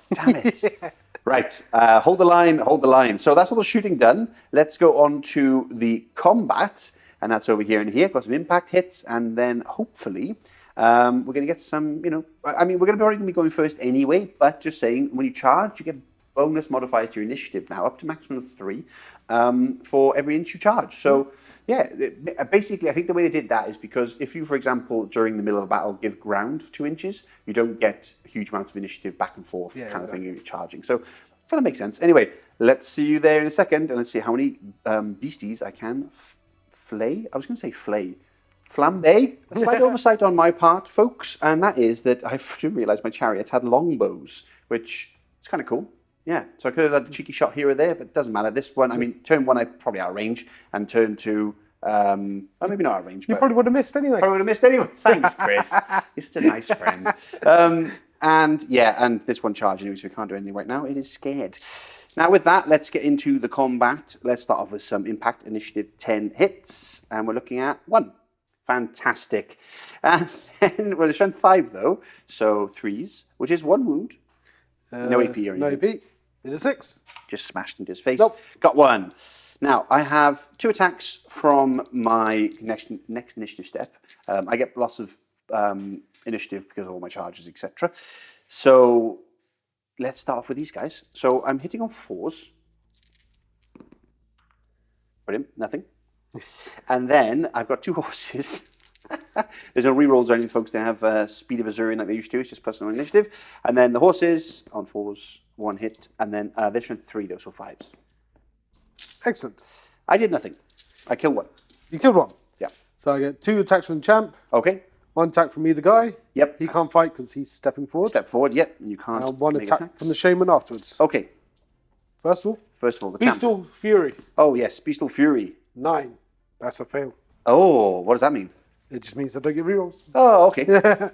Right, hold the line. So that's all the shooting done. Let's go on to the combat, and that's over here and here. Got some impact hits, and then hopefully we're going to get some, we're going to be going first anyway, but just saying, when you charge, you get bonus modifiers to your initiative now, up to maximum of 3 for every inch you charge. So, yeah, basically, I think the way they did that is because if you, for example, during the middle of a battle, give ground 2 inches, you don't get huge amounts of initiative back and forth kind of thing you're charging. So, kind of makes sense. Anyway, let's see you there in a second, and let's see how many beasties I can flay. I was going to say flay. Flambe, a slight oversight on my part, folks, and that is that I didn't realise my chariots had longbows, which is kind of cool. Yeah, so I could have had a cheeky shot here or there, but it doesn't matter. This one, turn 1, I'd probably out of range, and turn 2, maybe not out of range. You probably would have missed anyway. Thanks, Chris. You're such a nice friend. And this one charged anyway, so we can't do anything right now. It is scared. Now with that, let's get into the combat. Let's start off with some impact initiative 10 hits, and we're looking at 1. Fantastic. And then, well, it's strength 5 though, so 3s, which is 1 wound. No AP or anything. No AP. It is 6. Just smashed into his face. Nope. Got 1. Now, I have 2 attacks from my next initiative step. I get lots of initiative because of all my charges, etc. So, let's start off with these guys. So, I'm hitting on 4s. Brilliant. Nothing. And then I've got 2 horses. There's no rerolls or anything, folks. They have speed of Azurian like they used to. It's just personal initiative. And then the horses on 4s, 1 hit. And then they're strength 3, though, so 5s. Excellent. I did nothing. I killed 1. You killed 1. Yeah. So I get 2 attacks from the champ. Okay. 1 attack from either guy. Yep. He can't fight because he's stepping forward. Step forward. Yep. And you can't. And 1 make attack attacks. from the Shaman afterwards. Okay. First of all, The champ. Beastlord Fury. Oh yes, Beastlord Fury. 9. That's a fail. Oh, what does that mean? It just means I don't get rerolls. Oh, okay. They're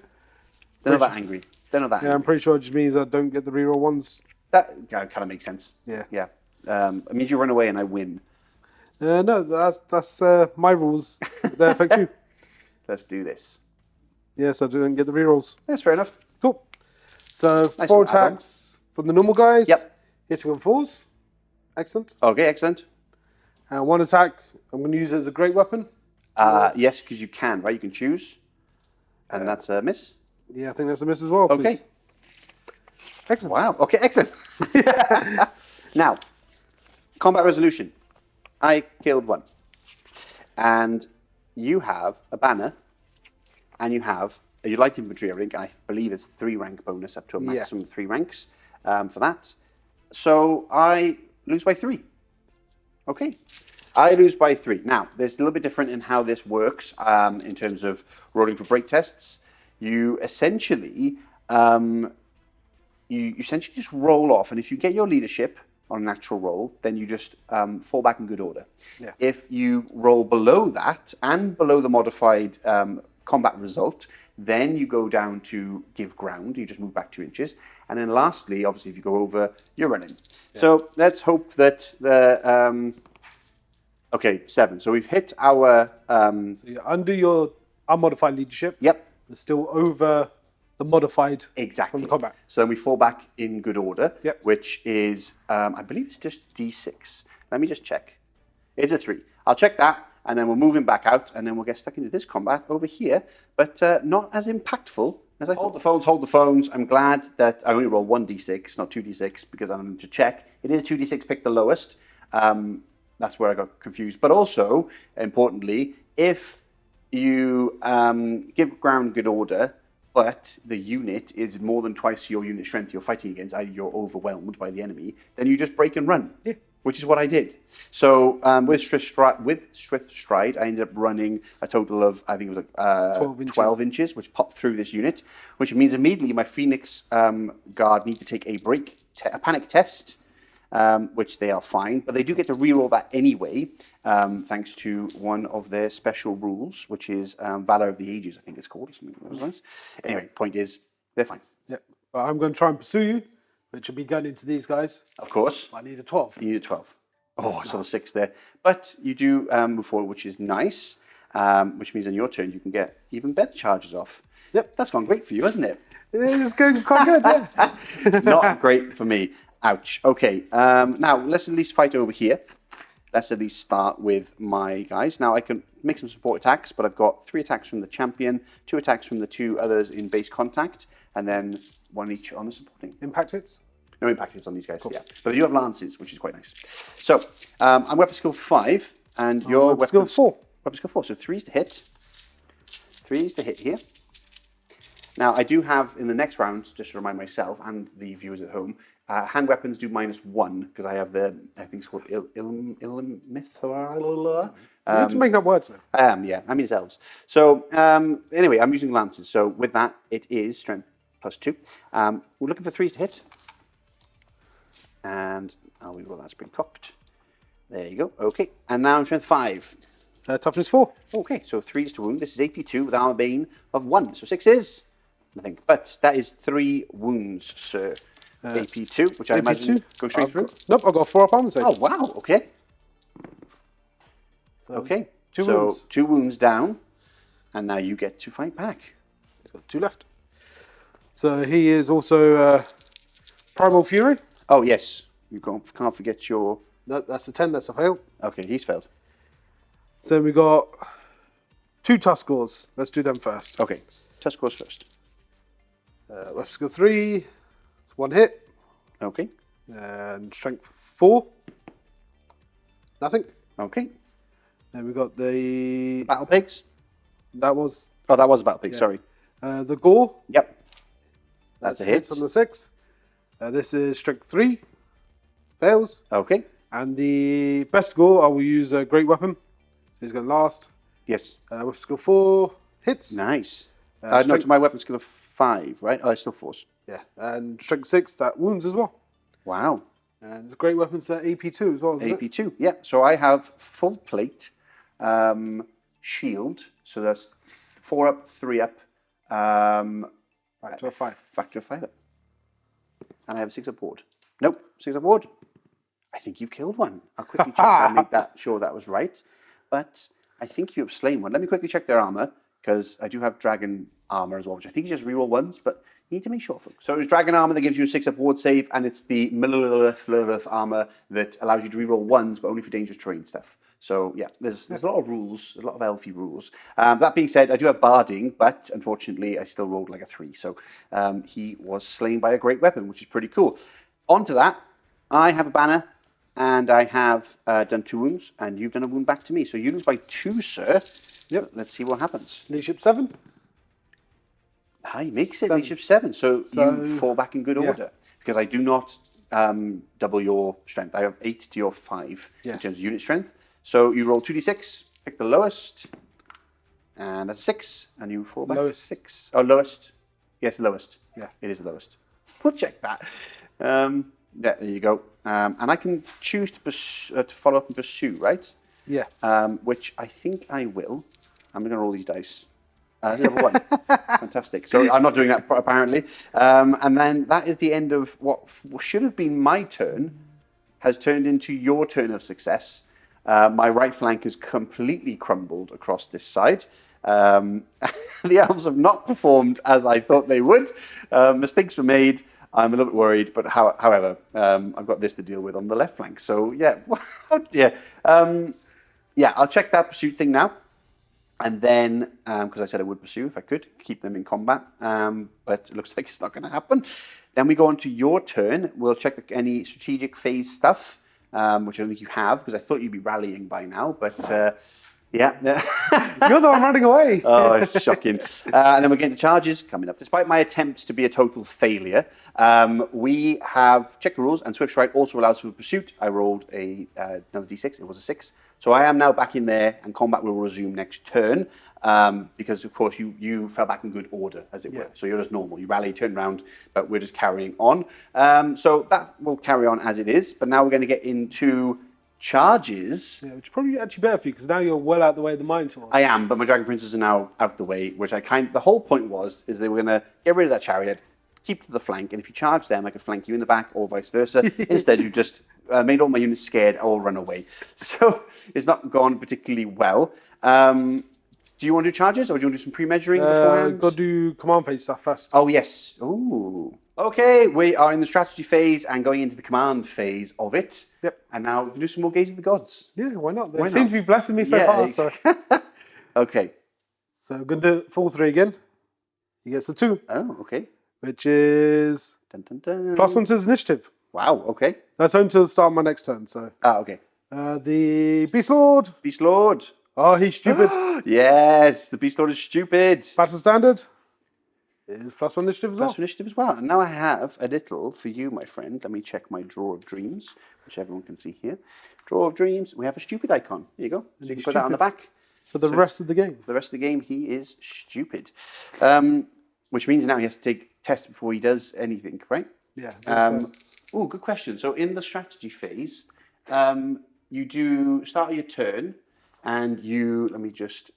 not that angry. They're not that Yeah, I'm angry. pretty sure it just means I don't get the reroll ones. That kind of makes sense. Yeah. Yeah. It means you run away and I win. No, that's my rules. They affect you. Let's do this. Yes, I didn't get the rerolls. That's fair enough. Cool. So Nice 4 little add-on. attacks from the normal guys. Yep. Hitting on 4s. Excellent. Okay, excellent. And 1 attack. I'm going to use it as a great weapon. Yes, because you can, right? You can choose. And that's a miss. Yeah, I think that's a miss as well. 'cause- Okay. Excellent. Wow. Okay, excellent. Now, combat resolution. I killed 1. And you have a banner. And you have your light infantry, I think. I believe it's 3 rank bonus up to a maximum of 3 ranks for that. So I lose by 3. Okay. I lose by 3. Now, there's a little bit different in how this works in terms of rolling for break tests. You essentially just roll off, and if you get your leadership on a natural roll, then you just fall back in good order. Yeah. If you roll below that and below the modified combat result, then you go down to give ground. You just move back 2 inches, and then lastly, obviously, if you go over, you're running. Yeah. So let's hope that the okay, 7. So we've hit our So you're under your unmodified leadership. Yep. But still over the modified Exactly. from the combat. So then we fall back in good order, Yep. which is, I believe it's just D6. Let me just check. It's a 3. I'll check that, and then we'll move him back out, and then we'll get stuck into this combat over here, but not as impactful as I thought. Hold the phones. I'm glad that I only roll 1 D6, not 2 D6, because I'm going to check. It is 2 D6, pick the lowest. That's where I got confused. But also, importantly, if you give ground good order, but the unit is more than twice your unit strength you're fighting against, either you're overwhelmed by the enemy, then you just break and run. Yeah. Which is what I did. So with Swift Stride, I ended up running a total of, I think it was 12 inches, which popped through this unit, which means immediately my Phoenix Guard need to take a panic test, which they are fine, but they do get to reroll that anyway, thanks to one of their special rules, which is Valor of the Ages, I think it's called, or something along those lines. Anyway, point is, they're fine. Yeah. But I'm going to try and pursue you, which will be going into these guys. Of course. I need a 12. You need a 12. Oh, I saw the 6 there. But you do move forward, which is nice, which means on your turn you can get even better charges off. Yep. That's gone great for you, hasn't it? It's going quite good, yeah. Not great for me. Ouch. Okay, now let's at least fight over here. Let's at least start with my guys. Now I can make some support attacks, but I've got 3 attacks from the champion, 2 attacks from the 2 others in base contact, and then 1 each on the supporting. Impact hits? No impact hits on these guys, yeah. But they do have lances, which is quite nice. So, I'm weapon skill 5, and your weapon skill 4. Weapon skill 4, so 3's to hit. 3's to hit here. Now, I do have, in the next round, just to remind myself and the viewers at home, hand weapons do -1, because I have the, I think it's called Ilmith, or... You're just making up words now. I am, yeah. I mean, it's elves. So, anyway, I'm using lances. So, with that, it is strength +2. We're looking for 3's to hit. And I'll reroll that spring cocked. There you go. Okay. And now I'm strength 5. Toughness 4. Okay, so 3's to wound. This is AP2 with armor bane of 1. So 6 is nothing. But that is 3 wounds, sir. AP2, which I imagine goes straight through. Nope, I've got 4 up armor save. Oh, wow. Okay. So, Okay. 2 so wounds. 2 wounds down. And now you get to fight back. He's got 2 left. So he is also Primal Fury. Oh, yes. You can't forget your... No, that's a 10, that's a fail. Okay, he's failed. So we got 2 Tuskors. Let's do them first. Okay, Tusk goes first. Weapon skill 3. It's 1 hit. Okay. And strength 4. Nothing. Okay. Then we got the... Battle pigs? That was... Oh, that was a battle pig, sorry. the Gore. Yep. That's a hit. Hits on the 6. This is strength 3. Fails. Okay. And the best Gore, I will use a great weapon. So he's going to last. Yes. Weapon skill 4. Hits. Nice. No, to my weapon skill of 5, right? Oh, it's still force. Yeah, and strength 6, that wounds as well. Wow. And it's great weapons at AP2 as well, isn't it? AP2, yeah. So I have full plate, shield. So that's 4 up, 3 up. Back to a 5. Back to a 5 up. And I have a 6 up ward. Nope, 6 up ward. I think you've killed one. I'll quickly check and make sure that was right. But I think you have slain one. Let me quickly check their armor, because I do have dragon armor as well, which I think is just reroll ones, but you need to make sure, folks. So it's dragon armor that gives you a 6 up ward save, and it's the Militia armor that allows you to reroll ones, but only for dangerous terrain stuff. So yeah, there's a lot of rules, a lot of elfy rules. That being said, I do have barding, but unfortunately I still rolled like a 3. So he was slain by a great weapon, which is pretty cool. On to that, I have a banner, and I have done 2 wounds, and you've done a wound back to me. So you lose by 2, sir. Yep. Let's see what happens. Leadership 7. He makes it leadership 7, so you fall back in good order. Because I do not double your strength. I have 8 to your 5 in terms of unit strength. So you roll 2d6, pick the lowest, and that's 6, and you fall back. Lowest. 6. Oh, lowest. Yes, lowest. Yeah. It is the lowest. We'll check that. There you go. And I can choose to follow up and pursue, right? Yeah. Which I think I will. I'm going to roll these dice. Level 1. Fantastic. So I'm not doing that, apparently. And then that is the end of what should have been my turn, has turned into your turn of success. My right flank has completely crumbled across this side. The elves have not performed as I thought they would. Mistakes were made. I'm a little bit worried, but however, I've got this to deal with on the left flank. So yeah, oh dear. Yeah, I'll check that pursuit thing now. And then, because I said I would pursue if I could, keep them in combat, but it looks like it's not going to happen. Then we go on to your turn. We'll check any strategic phase stuff, which I don't think you have, because I thought you'd be rallying by now, but yeah. You're the one running away. Oh, it's shocking. And then we're getting to charges coming up. Despite my attempts to be a total failure, we have checked the rules, and Swift Stride also allows for pursuit. I rolled another d6. It was a 6. So I am now back in there, and combat will resume next turn, because, of course, you fell back in good order, as it were. So you're just normal. You rally, turn around, but we're just carrying on. So that will carry on as it is. But now we're going to get into charges. Yeah, which is probably actually better for you, because now you're well out the way of the Minotaurs. I am, but my Dragon Princes are now out the way, which the whole point is they were going to get rid of that chariot, keep to the flank, and if you charge them, I could flank you in the back, or vice versa. Instead, you just made all my units scared or run away. So it's not gone particularly well. Do you want to do charges, or do you want to do some pre-measuring beforehand? Got to do command phase stuff first. Oh, yes. Ooh. Okay, we are in the strategy phase and going into the command phase of it. Yep. And now we can do some more Gaze of the Gods. Yeah, why not? They seem to be blessing me so far. So. Okay. So I'm going to do full 3 again. He gets a 2. Oh, okay. Which is dun, dun, dun. +1 to his initiative. Wow, okay. That's only until the start of my next turn. So. Okay. The Beastlord. Beastlord. Oh, he's stupid. Yes, the Beastlord is stupid. Battle standard is +1 initiative as well. +1 initiative as well. And now I have a little for you, my friend. Let me check my Draw of Dreams, which everyone can see here. Draw of Dreams. We have a stupid icon. Here you go. So you can put that on the back. For the rest of the game. For the rest of the game, he is stupid. Which means now he has to take tests before he does anything, right? Yeah. Oh, good question. So in the strategy phase, you do start your turn, and let me just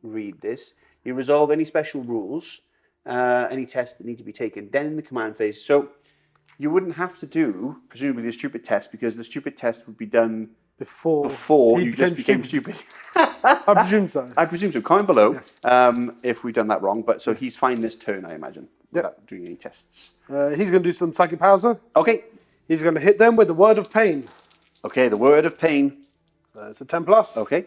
read this. You resolve any special rules, any tests that need to be taken. Then in the command phase, so you wouldn't have to do, presumably, the stupid test, because the stupid test would be done before you just became stupid. I presume so. I presume so. Comment below if we've done that wrong. But so he's fine this turn, I imagine, without doing any tests. He's going to do some psychic powers. Okay. He's going to hit them with the Word of Pain. Okay, the Word of Pain. So it's a 10+. Okay.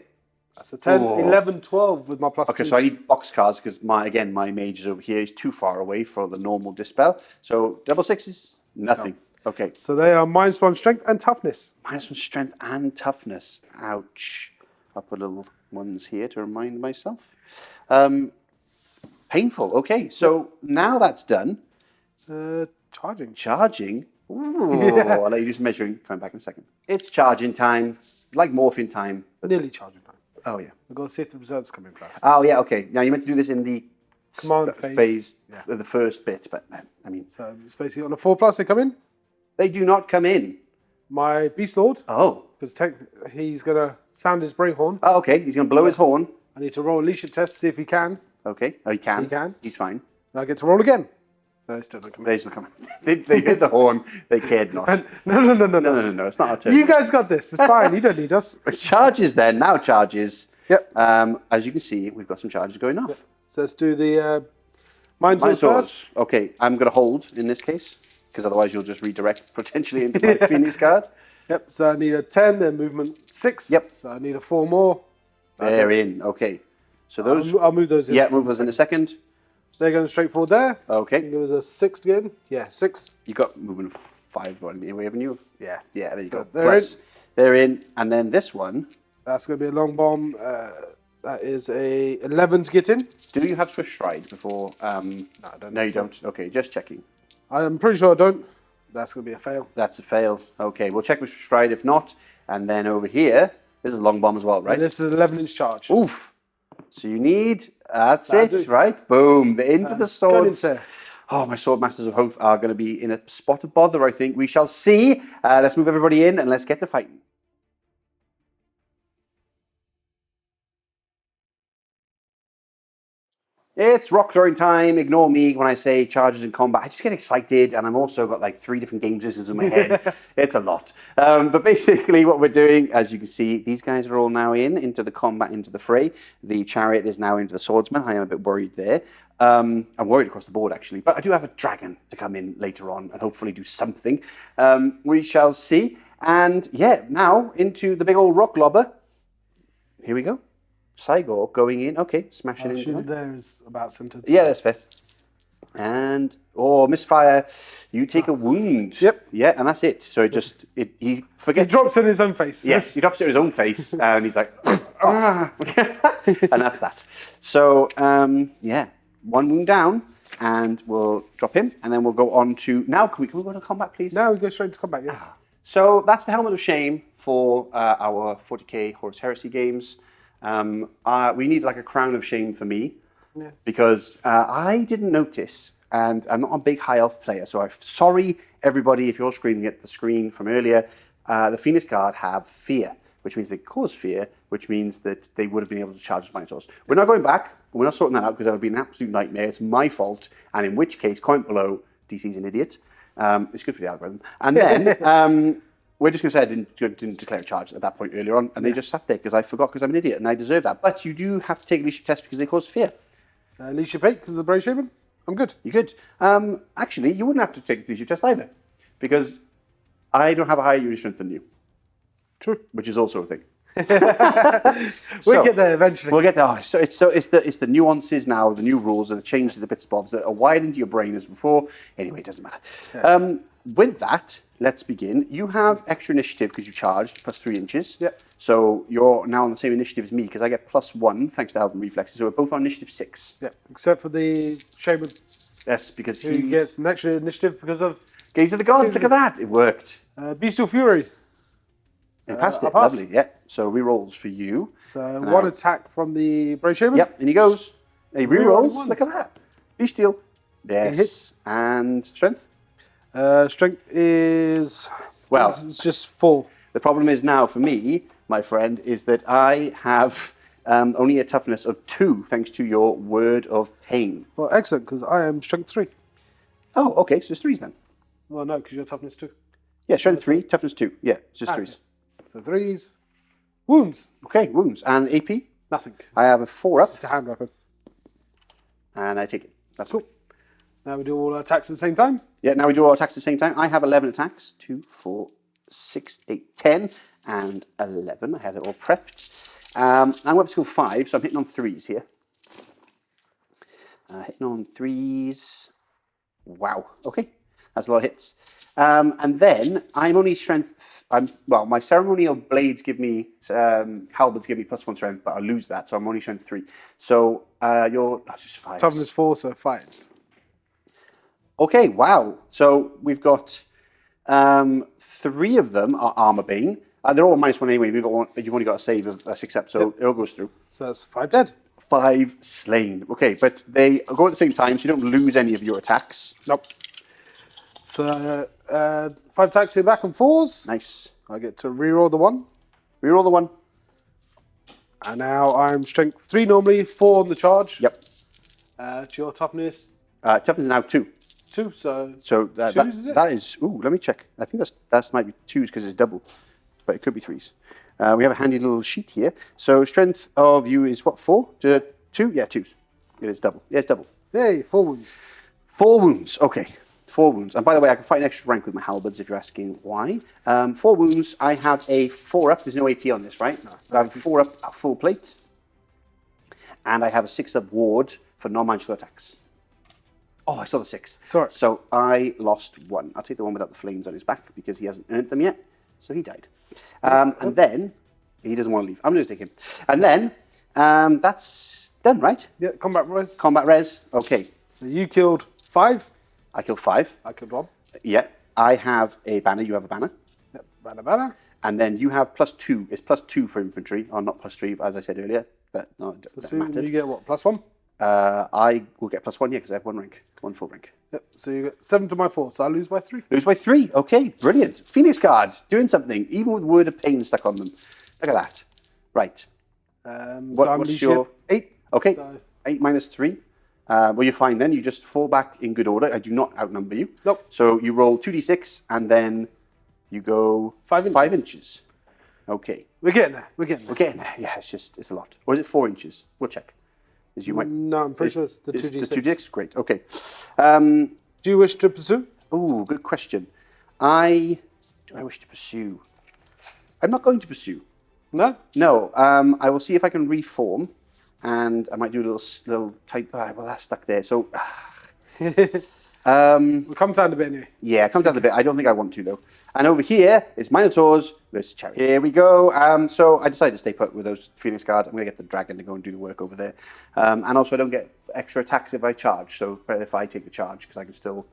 That's a 10, 11, 12 with my +2. Okay, so I need box cards because my mage is over here. He's too far away for the normal dispel. So double 6s, nothing. No. Okay. So they are -1 strength and toughness. -1 strength and toughness. Ouch. I'll put little ones here to remind myself. Painful. Okay, so now that's done. Charging. Charging. Ooh, I'll let you do some measuring. Coming back in a second. It's charging time, like morphing time. Nearly charging time. Oh, yeah. We've got to see if the reserves come in first. Oh, yeah, okay. Now, you meant to do this in the command phase. the first bit. But I mean, So it's basically on a 4+, they come in. they do not come in. My Beastlord, Oh. because he's going to sound his brave horn. Oh, okay. He's going to blow his horn. I need to roll a leadership test, see if he can. Okay. Oh, he can. He can. He's fine. And I get to roll again. No, he still don't come in. They still come in. They hit the horn. They cared not. No. It's not our turn. You guys got this. It's fine. You don't need us. Charges then. Now charges. Yep. As you can see, we've got some charges going off. Yep. So let's do the Mind Swords first. Okay. I'm going to hold in this case, because otherwise you'll just redirect potentially into my Phoenix card. Yep. So I need a 10, then movement 6. Yep. So I need a 4 more. They're in. Okay. So those. I'll move those in. Yeah, move those in a second. They're going straight forward there. I Okay. think it was a 6 again. Yeah, 6. You got movement 5 anyway, haven't you? Yeah. Yeah, there you go. They're in. They're in. And then this one. That's going to be a long bomb. That is a 11 to get in. Do you have Swift Stride before? No, I don't. No, you don't. Okay, just checking. I'm pretty sure I don't. That's going to be a fail. That's a fail. Okay, we'll check with Swift Stride if not. And then over here, this is a long bomb as well, right? And this is an 11-inch charge. Oof. So you need, that's That'll it, do. right? Boom. They're into the Got swords. into. Oh, my Sword Masters of Hoth are going to be in a spot of bother, I think. We shall see. Let's move everybody in and let's get to fighting. It's rock throwing time. Ignore me when I say charges in combat. I just get excited, and I'm also got like 3 different game systems in my head. It's a lot. But basically what we're doing, as you can see, these guys are all now into the combat, into the fray. The chariot is now into the swordsman. I am a bit worried there. I'm worried across the board, actually. But I do have a dragon to come in later on and hopefully do something. We shall see. And yeah, now into the big old rock lobber. Here we go. Cygor going in. Okay, smashing into Shoot it. there is about centered. Yeah, that's fair. And, misfire. You take a wound. Yep. Yeah, and that's it. So he He forgets. drops in his own face. Yes, he drops it in his own face, and he's like, ah. And that's that. So, yeah, 1 wound down, and we'll drop him, and then we'll go on to, now, can we go to combat, please? Now we go straight to combat, yeah. So that's the Helmet of Shame for our 40k Horus Heresy games. We need like a crown of shame for me, because I didn't notice, and I'm not a big high elf player, so I'm sorry everybody if you're screaming at the screen from earlier. The Phoenix Guard have fear, which means they cause fear, which means that they would have been able to charge as Minotaurs. We're not going back, we're not sorting that out because that would be an absolute nightmare. It's my fault, and in which case, comment below, DC's an idiot. It's good for the algorithm. And then we're just going to say I didn't declare a charge at that point earlier on, and they just sat there because I forgot because I'm an idiot and I deserve that. But you do have to take a leadership test because they cause fear. Leadership 8 because of the Brayshaman. I'm good. You're good. Actually, you wouldn't have to take a leadership test either because I don't have a higher unit strength than you. True. Which is also a thing. We'll get there eventually. We'll get there. It's the nuances now, the new rules, and the change to the bits and bobs that are wired into your brain as before. Anyway, it doesn't matter. Yeah. With that, let's begin. You have extra initiative because you charged, plus 3 inches. Yeah. So you're now on the same initiative as me because I get +1 thanks to Elven Reflexes. So we're both on initiative 6. Yeah, except for the Shaman. Yes, because He gets an extra initiative because of Gaze of the Gods. Look at that. It worked. Bestial Fury. It passed I it. passed. Lovely. Yeah. So re-rolls for you. So 1 attack from the Brayshaman. Yep. And he goes. He re-rolls. ones. Look at that. Bestial. Yes. hits. And strength. Strength is... Well, it's just 4. the problem is now for me, my friend, is that I have only a toughness of 2 thanks to your Word of Pain. Well, excellent, because I am strength 3. Oh, okay. So it's 3s then. Well, no, because you're toughness 2. Yeah, strength 3, toughness 2. Yeah, it's just Okay. 3s. So 3s. Wounds. Okay, wounds. And AP? Nothing. I have a 4 up, Just a hand weapon. and I take it. That's Cool. cool. Now we do all our attacks at the same time. Yeah, now we do our attacks at the same time. I have 11 attacks. 2, 4, 6, 8, 10, and 11. I had it all prepped. I'm up to skill 5, so I'm hitting on 3s here. Hitting on 3s. Wow. Okay. That's a lot of hits. And then I'm only strength. My ceremonial blades give me halberds give me +1 strength, but I lose that, so I'm only strength 3. So that's just 5. Toughness 4, so 5s. Okay. Wow. So we've got 3 of them are armor bane. They're all -1 anyway. You've only got a save of 6 up, so it all goes through. So that's 5 dead. 5 slain. Okay, but they go at the same time, so you don't lose any of your attacks. Nope. So 5 attacks here back and 4s. Nice. I get to reroll the 1. Reroll the 1. And now I'm strength 3 normally, 4 on the charge. Yep. To your toughness, Toughness is now 2. 2. So that, twos, is it? that is. Ooh, let me check. I think that's might be 2s because it's double, but it could be 3s. We have a handy little sheet here. So strength of you is what, 4? 2? Yeah, 2s. It is double. Yeah, it's double. Yay, 4 wounds. 4 wounds. Okay. 4 wounds. And by the way, I can fight an extra rank with my halberds if you're asking why. 4 wounds. I have a 4-up. There's no AP on this, right? No. I have a 4-up full plate. And I have a 6-up ward for non-magical attacks. Oh, I saw the 6. Sorry. So I lost 1. I'll take the one without the flames on his back because he hasn't earned them yet. So he died. And then, he doesn't want to leave. I'm just taking him. And then, that's done, right? Yeah, combat res. Combat res. Okay. So you killed 5. I killed 5. I killed 1. Yeah. I have a banner. You have a banner. Yep, banner. And then you have +2. It's +2 for infantry, or not +3, as I said earlier. But no, it So doesn't matter. you get what, +1? I will get +1, yeah, because I have 1 rank, 1 full rank. Yep, so you get 7 to my 4, so I lose by 3. Lose by 3. Okay, brilliant. Phoenix cards doing something, even with Word of Pain stuck on them. Look at that. Right. What's your 8? Okay, So 8 minus 3. Well, you're fine then. You just fall back in good order. I do not outnumber you. Nope. So you roll 2d6 and then you go 5 inches. 5 inches. Okay. We're getting there. We're getting there. We're getting there. Yeah, it's a lot. Or is it 4 inches? We'll check. As you might. No, I'm pretty sure it's the 2d6. The 2d6? Great. Okay. Do you wish to pursue? Oh, good question. Do I wish to pursue? I'm not going to pursue. No? No. I will see if I can reform, and I might do a little tight. Well, that's stuck there. So. We'll come down a bit anyway. Yeah, come down a bit. I don't think I want to though. And over here it's Minotaurs versus Chariot. Here we go. So I decided to stay put with those Phoenix cards. I'm going to get the dragon to go and do the work over there. And also I don't get extra attacks if I charge. So better if I take the charge because I can still,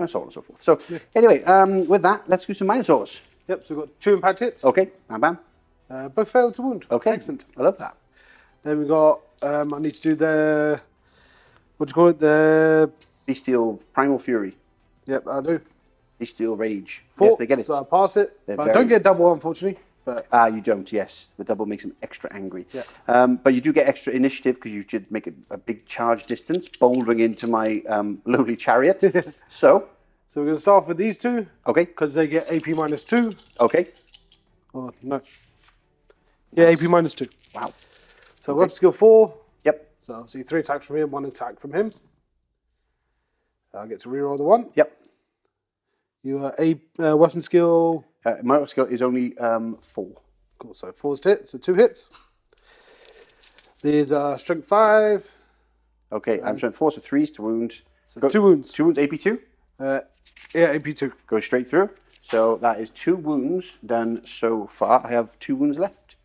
so on and so forth. So anyway, with that, let's do some Minotaurs. Yep. So we've got 2 impact hits. Okay, bam. Both failed to wound. Okay, Excellent. I love that. Then we got. I need to do the. What do you call it? The. Beasteel Primal Fury. Yep, I do. Beasteel Rage. 4, yes, they get it. So I pass it. They're But I don't get double, unfortunately. But you don't, yes. The double makes them extra angry. Yeah. But you do get extra initiative because you should make a big charge distance, bouldering into my lowly chariot. So we're going to start off with these 2. Okay. Because they get AP -2. Okay. Oh, no. Yeah, AP -2. Wow. So weapon skill 4. Yep. So obviously 3 attacks from him, 1 attack from him. I get to reroll the 1. Yep. You are weapon skill. My weapon skill is only 4. Cool. So 4's to hit. So 2 hits. These are strength 5. Okay, I'm showing 4, so 3s to wound. So 2 wounds. 2 wounds, AP2? Yeah, AP2. Go straight through. So that is 2 wounds done so far. I have 2 wounds left.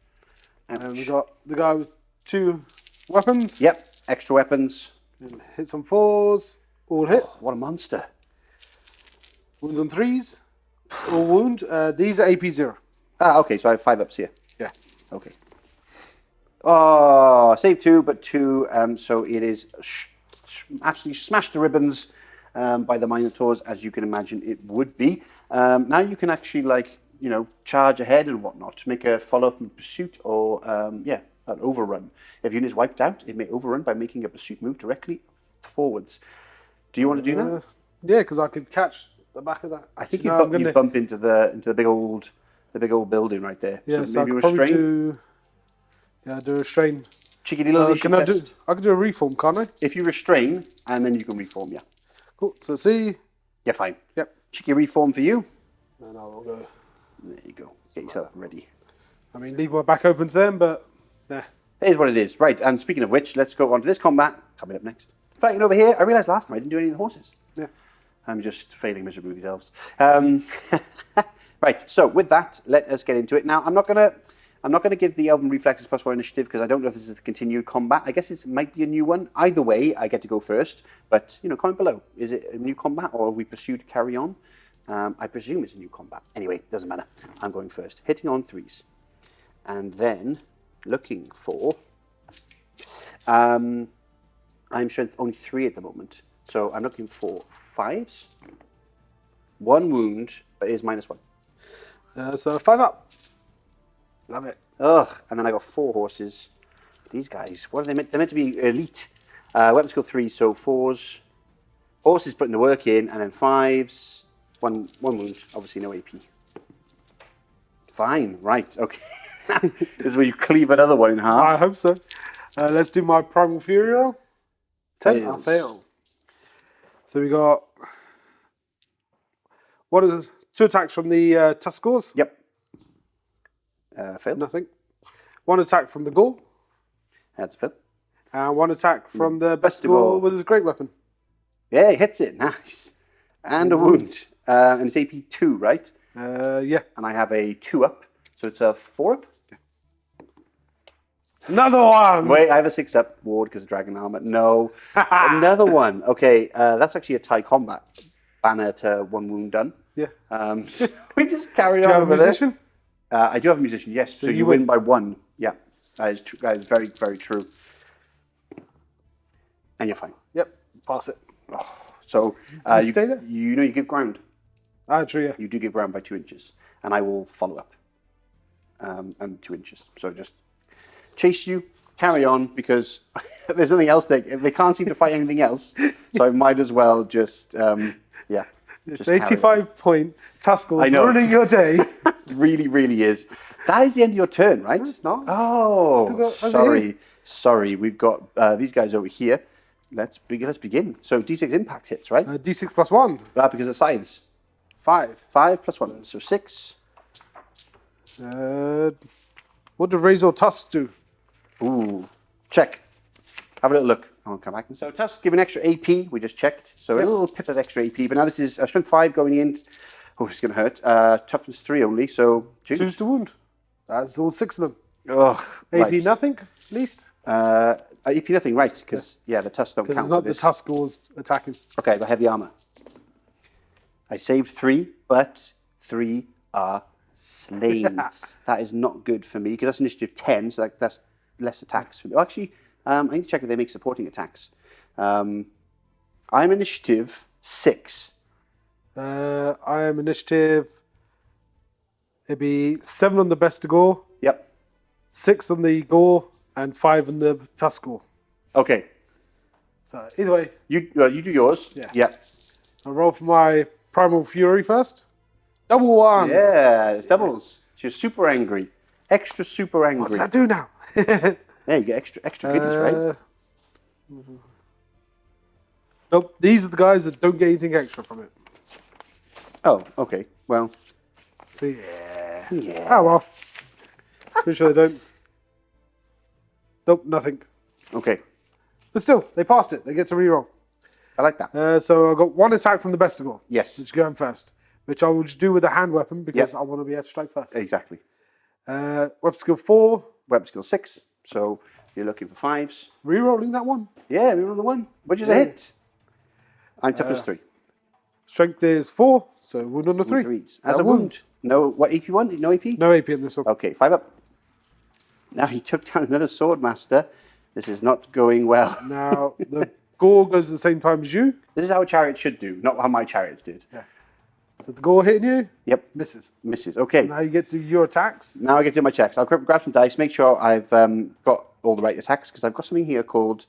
Ouch. And we got the guy with 2 weapons. Yep, extra weapons. And hits on 4s. All hit. Oh, what a monster. Wounds on 3s. All wound. These are AP0. Okay, so I have 5 ups here. Yeah. Okay. Oh, save 2, but 2. So it is absolutely smashed to ribbons by the Minotaurs, as you can imagine it would be. Now you can actually, charge ahead and whatnot to make a follow-up in pursuit or, an overrun. If unit is wiped out, it may overrun by making a pursuit move directly forwards. Do you want to do that? Yeah, because I could catch the back of that. I think you bump into the big old building right there. Yeah, so maybe I could restrain. do restrain. Cheeky little I could do a reform, can't I? If you restrain, and then you can reform, yeah. Cool. So see. Yeah, fine. Yep. Cheeky reform for you. And I will go. There you go. Get yourself ready. I mean, leave my back open to them, but nah. Here's what it is. Right, and speaking of which, let's go on to this combat. Coming up next. Fighting over here, I realised last time I didn't do any of the horses. Yeah. I'm just failing miserably with these elves. Right, so with that, let us get into it. Now, I'm not gonna give the Elven Reflexes +1 initiative because I don't know if this is a continued combat. I guess it might be a new one. Either way, I get to go first. But, comment below. Is it a new combat or have we pursued carry on? I presume it's a new combat. Anyway, doesn't matter. I'm going first. Hitting on 3s. And then looking for I'm strength only 3 at the moment. So I'm looking for 5s. 1 wound, but it is -1. So 5 up. Love it. Ugh, and then I got 4 horses. These guys, what are they meant? They're meant to be elite. Weapon skill 3, so 4s. Horses putting the work in, and then 5s. One wound, obviously no AP. Fine, right, okay. This is where you cleave another one in half. I hope so. Let's do my Primal Fury roll. 10, I fail. So we got 2 attacks from the Tuskers. Yep. Failed. Nothing. 1 attack from the Gaul. That's a fail. And 1 attack from the Beastlord Beastlord with his great weapon. Yeah, he hits it, nice. And a wound. And it's AP 2, right? Yeah. And I have a 2 up, so it's a 4 up. Another one! Wait, I have a 6 up ward because of Dragon Armor. No. Another one. Okay, that's actually a tie combat banner to 1 wound done. Yeah. So we just carry Do on you have a with it. musician? I do have a musician, yes. So you win by 1. Yeah, that is true. That is very, very true. And you're fine. Yep. Pass it. So you stay there? You know you give ground. True, yeah. You do give ground by 2 inches, and I will follow up. And 2 inches. So just chase you, carry on, because there's nothing else. They can't seem to fight anything else. So I might as well just, yeah. It's 85-point Tuskers know. ruining your day. Really, really is. That is the end of your turn, right? No, it's not. Oh, sorry. We've got these guys over here. Let's begin. So D6 impact hits, right? D6 plus 1. Because of sides. 5. 5 plus 1, so 6. What do Razor Tusks do? Ooh, check. Have a little look. I'll come back. So Tusk give an extra AP. We just checked. So a little pip of extra AP. But now this is strength 5 going in. Oh, it's going to hurt. Toughness 3 only. So 2. 2's to wound. That's all 6 of them. Ugh, AP right. nothing, at least. AP nothing, right? Because the Tusks don't count Because it's for not the this. Tuskers attacking. Okay, I got heavy armor. I saved 3, but 3 are slain. That is not good for me because that's initiative 10, so that's less attacks for me. Oh, actually, I need to check if they make supporting attacks. I'm initiative 6. I am initiative. It'd be 7 on the Bestigor, Yep. 6 on the Gore, and 5 on the Tuskor. Okay. So either way, You do yours. Yeah. Yep. I'll roll for my Primal Fury first. Double 1. Yeah, it's doubles. So you're super angry. Extra super angry. What's that do now? Yeah, you get extra goodies, right? Nope. These are the guys that don't get anything extra from it. Oh, okay. Well. So yeah. Yeah. Oh well. Pretty sure they don't. Nope, nothing. Okay. But still, they passed it. They get to reroll. I like that. So I got 1 attack from the Bestigor. Yes. Which is going first. Which I will just do with a hand weapon because I want to be able to strike first. Exactly. Weapon skill 4. Weapon skill 6. So you're looking for 5s. Rerolling that one. Yeah, we were on the 1, which is a hit. I'm toughness 3. Strength is 4, so wound on the 3. 3s. As a wound. No, what AP 1? No AP? No AP in this one. Okay, 5 up. Now he took down another Swordmaster. This is not going well. Now, the Gore goes at the same time as you. This is how a chariot should do, not how my chariots did. Yeah. So the Gore hitting you? Yep. Misses. Misses. Okay. Now you get to your attacks. Now I get to do my checks. I'll grab some dice, make sure I've got all the right attacks, because I've got something here called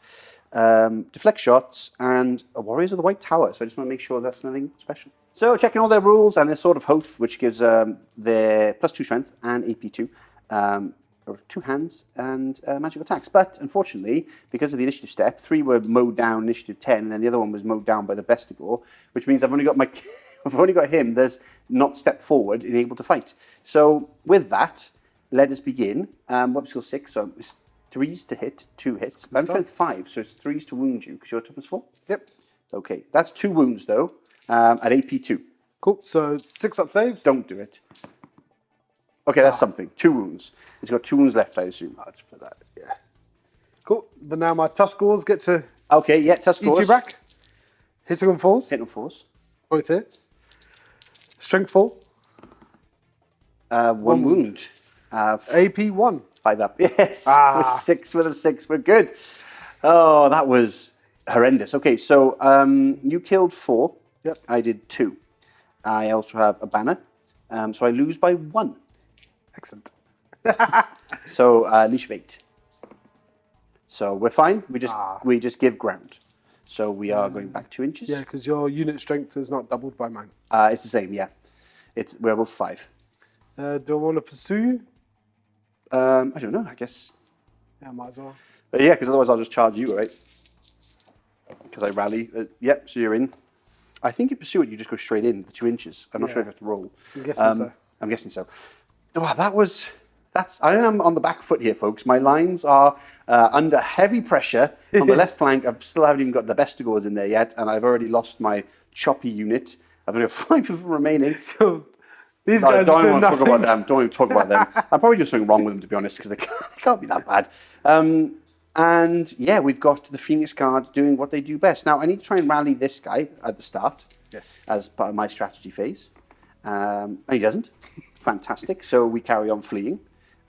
Deflect Shots and Warriors of the White Tower. So I just want to make sure that's nothing special. So checking all their rules and their Sword of Hoth, which gives their +2 strength and AP2, or 2 hands and magical attacks. But unfortunately, because of the initiative step, 3 were mowed down initiative 10, and then the other one was mowed down by the Bestigor, which means I've only got my... I've only got him that's not stepped forward and able to fight. So with that, let us begin. Weapon skill 6, so it's 3s to hit, 2 hits. I'm strength 5, so it's 3s to wound you because you're toughness 4. Yep. Okay, that's 2 wounds though, at AP2. Cool. So 6 up saves. Don't do it. Okay, that's something. 2 wounds. It's got 2 wounds left, I assume. I'll just put that. Yeah. Cool. But now my Tuskers get to Okay, yeah, Tusk eat you back. Hitting on 4s. Hit on 4s. Both hit. Strength 4. 1 wound. AP 1. 5 up. Yes. We're 6 with a 6. We're good. Oh, that was horrendous. Okay, so you killed 4. Yep. I did 2. I also have a banner, so I lose by 1. Excellent. So leash of 8. So we're fine. We just give ground. So we are going back 2 inches. Yeah, because your unit strength is not doubled by mine. It's the same. Yeah, we're both 5. Do I want to pursue you? I don't know. I guess. Yeah, might as well. Yeah, because otherwise I'll just charge you, right? Because I rally. Yep. So you're in. I think in pursuit you just go straight in the 2 inches. I'm not sure if you have to roll. I'm guessing so. I'm guessing so. Wow, I am on the back foot here, folks. My lines are under heavy pressure. On the left flank, I still haven't even got the Bestigors in there yet, and I've already lost my choppy unit. I've only got 5 of them remaining. These guys are doing nothing. Don't even talk about them. I'm probably doing something wrong with them, to be honest, because they can't be that bad. And yeah, we've got the Phoenix Guard doing what they do best. Now, I need to try and rally this guy at the start as part of my strategy phase. And he doesn't. Fantastic. So we carry on fleeing.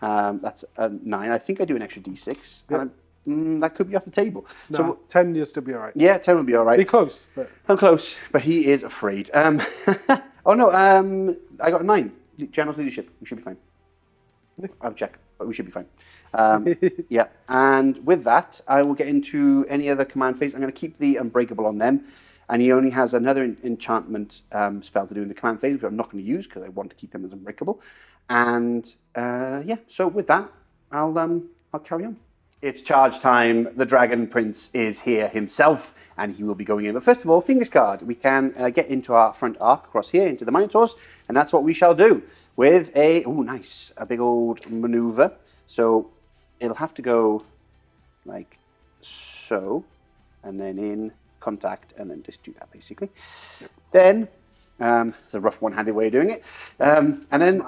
That's a 9. I think I do an extra d6. Yep. And that could be off the table. No, So 10 you'll still be all right. yeah, 10 will be all right. Be close, but... I'm close, but he is afraid. Oh no, I got a 9. General's leadership. We should be fine. I'll check, but we should be fine. Yeah, and with that, I will get into any other command phase. I'm going to keep the Unbreakable on them, and he only has another enchantment spell to do in the command phase, which I'm not going to use because I want to keep them as Unbreakable. And yeah, so with that, I'll carry on. It's charge time. The Dragon Prince is here himself, and he will be going in. But first of all, Phoenix Guard. We can get into our front arc across here, into the Minotaurs, and that's what we shall do with a big old maneuver. So it'll have to go like so, and then in contact, and then just do that basically. Then it's a rough one-handed way of doing it. And then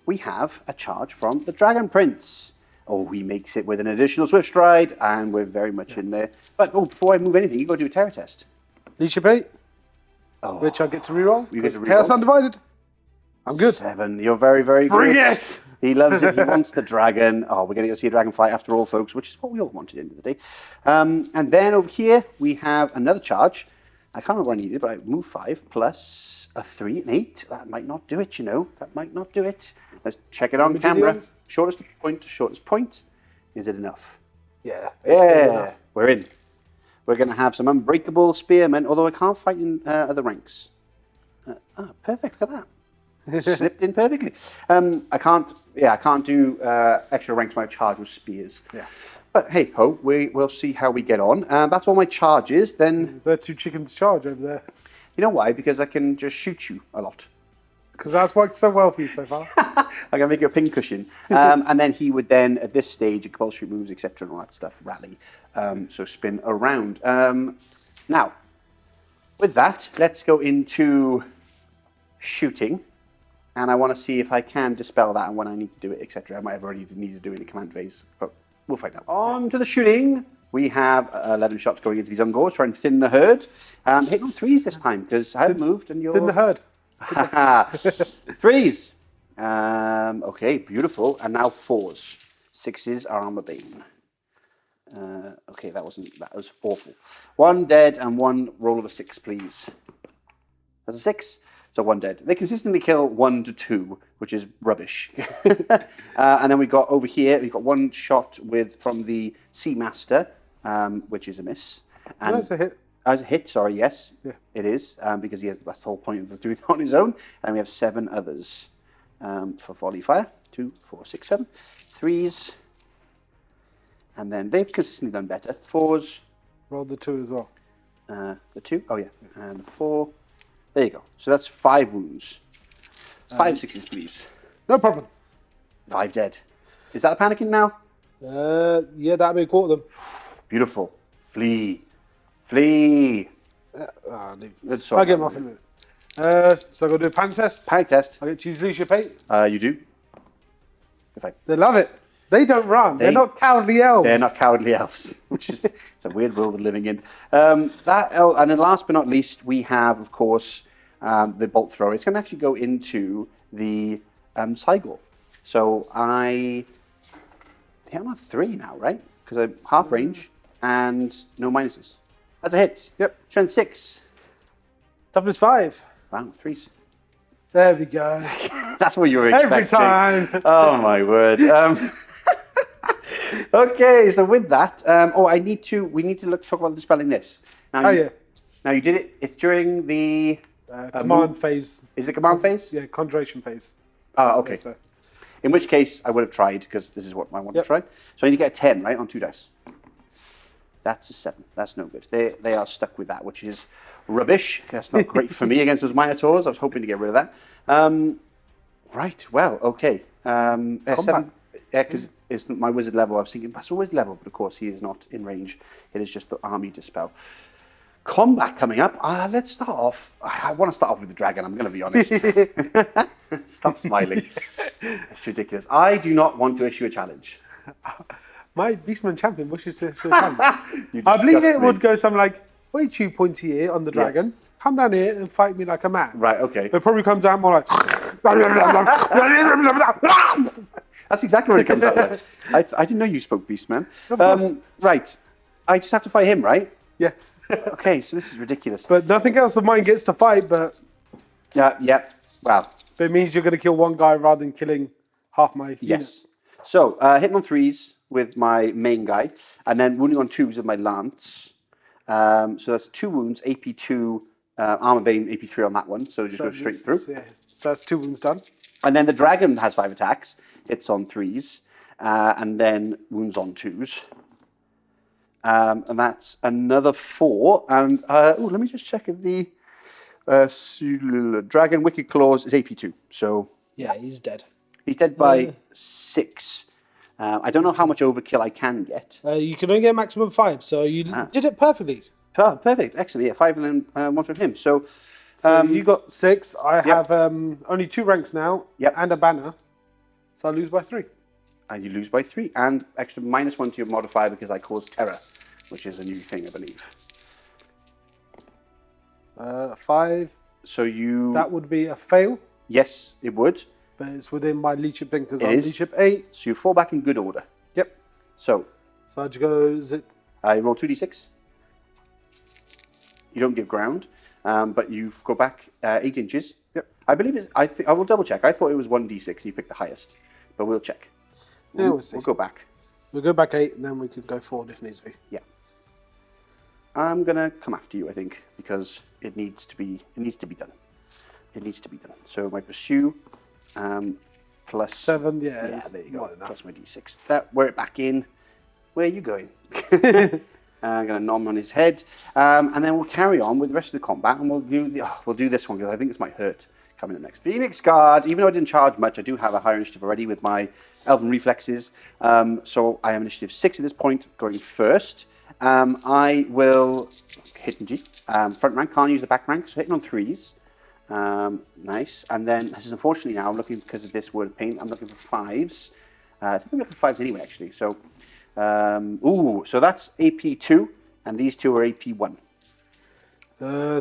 we have a charge from the Dragon Prince. Oh, he makes it with an additional Swift Stride, and we're very much in there. But before I move anything, you got to do a terror test. Leadership 8, which I get to reroll. You get to reroll. Chaos Undivided. I'm good. 7. You're very, very good. Bring it! He loves it. He wants the dragon. Oh, we're going to see a dragon fight after all, folks, which is what we all want at the end of the day. And then over here, we have another charge. I can't remember what I needed, but I move 5 plus a 3 and 8. That might not do it, you know. That might not do it. Let's check it on camera. Shortest point to shortest point. Is it enough? Yeah. Yeah, we're in. We're going to have some Unbreakable Spearmen, although I can't fight in other ranks. Perfect, look at that. Slipped in perfectly. I can't do extra ranks when I charge with spears. Yeah. But hey ho, we'll see how we get on. That's all my charges. Then They're 2 chickens to charge over there. you know why? Because I can just shoot you a lot. Because that's worked so well for you so far. I'm going to make you a pincushion. And then he would then, at this stage, compulsory moves, etc. and all that stuff, rally. So spin around. Now, with that, let's go into shooting. And I want to see if I can dispel that and when I need to do it, etc. I might have already needed to do it in the command phase, but we'll find out. On to the shooting. We have 11 shots going into these Ungors, trying to thin the herd. Hitting on 3s this time, because I haven't moved and you're... Thin the herd. 3s. Okay, beautiful. And now 4s. 6s are Armour Bane. Okay, that was awful. 1 dead and 1 roll of a 6, please. That's a 6. So 1 dead. They consistently kill 1 to 2, which is rubbish. And then we got over here, we've got 1 shot from the Seamaster, which is a miss. And That's a hit. As a hit, sorry, yes, Yeah. it is, because that's the whole point of doing it on his own. And we have 7 others for volley fire. 2, 4, 6, 7. 3s. And then they've consistently done better. 4s. Roll the 2 as well. The 2, oh yeah, and the 4. There you go. So that's 5 wounds. 5 6s, please. No problem. 5 dead. Is that a panicking now? Yeah, that'll be a quarter of them. Beautiful. Flee. Flee. I'll get them off in a minute. So I'm going to do a panic test. Panic test. I get to use leadership 8. You do. You're fine. They love it. They don't run. They're not cowardly elves. They're not cowardly elves, which is it's a weird world we're living in. And then last but not least, we have, of course, the bolt thrower. It's going to actually go into the Cygor. So I hit on a 3 now, right? Because I'm half range. and no minuses. That's a hit. Yep. Strength 6. Toughness 5. Wow, 3s. There we go. That's what you were expecting. Every time. Oh my word. Okay, so with that, we need to talk about dispelling this. Now, Now you did it. It's during the command phase. Is it command phase? Yeah, conjuration phase. Oh, okay. So. In which case, I would have tried because this is what I want to try. So I need to get a 10, right, on 2 dice. That's a 7. That's no good. They are stuck with that, which is rubbish. That's not great for me against those Minotaurs. I was hoping to get rid of that. Right. Well, okay. 7. Yeah, because it's my wizard level. I was thinking that's a wizard level, but of course he is not in range. It is just the army dispel. Combat coming up. Let's start off. I want to start off with the dragon. I'm going to be honest. Stop smiling. It's ridiculous. I do not want to issue a challenge. My Beastman champion wishes to issue a challenge. I believe it would go something like, way too pointy here on the dragon. Come down here and fight me like a man. Right. Okay. It probably comes out more like. That's exactly what it comes out like. I didn't know you spoke Beastman. Right. I just have to fight him, right? Yeah. Okay, so this is ridiculous. But nothing else of mine gets to fight, but... Yeah. Wow. But it means you're going to kill one guy rather than killing half my unit. Yes. So, hitting on 3s with my main guy, and then wounding on 2s with my lance. So that's 2 wounds, AP 2, Armour Bane, AP 3 on that one. So just go straight through. Yeah. So that's 2 wounds done. And then the dragon has 5 attacks. It's on 3s, and then wounds on 2s. And that's another 4. And let me just check if the dragon Wicked Claws is AP 2. So yeah, he's dead. He's dead by 6. I don't know how much overkill I can get. You can only get a maximum 5, so you did it perfectly. Perfect, excellent. Yeah, 5 and then 1 from him. So you got 6. I have only 2 ranks now and a banner. So I lose by 3. And you lose by 3. And extra -1 to your modifier because I caused terror, which is a new thing, I believe. 5. So you... That would be a fail. Yes, it would. But it's within my leadership thing because I'm is. leadership 8. So you fall back in good order. Yep. So how'd you go? Is it? I roll 2d6. You don't give ground, but you go back 8 inches. Yep. I believe I will double check. I thought it was 1d6. You picked the highest, but we'll check. Yeah, we'll see. We'll go back. We'll go back 8, and then we can go forward if needs be. Yeah. I'm gonna come after you, I think, because it needs to be done. It needs to be done. So my pursue. Plus 7, yeah. There you go. Plus my d6. Wear it back in. Where are you going? I'm going to nom on his head, and then we'll carry on with the rest of the combat, and we'll do this one because I think this might hurt coming up next. Phoenix Guard. Even though I didn't charge much, I do have a higher initiative already with my Elven reflexes. So I am initiative 6 at this point, going first. I will hit into front rank. Can't use the back rank, so hitting on 3s. Nice, and then this is unfortunately now I'm looking because of this word paint. I'm looking for 5s. I think I'm looking for 5s anyway, actually. So, so that's AP 2, and these 2 are AP 1.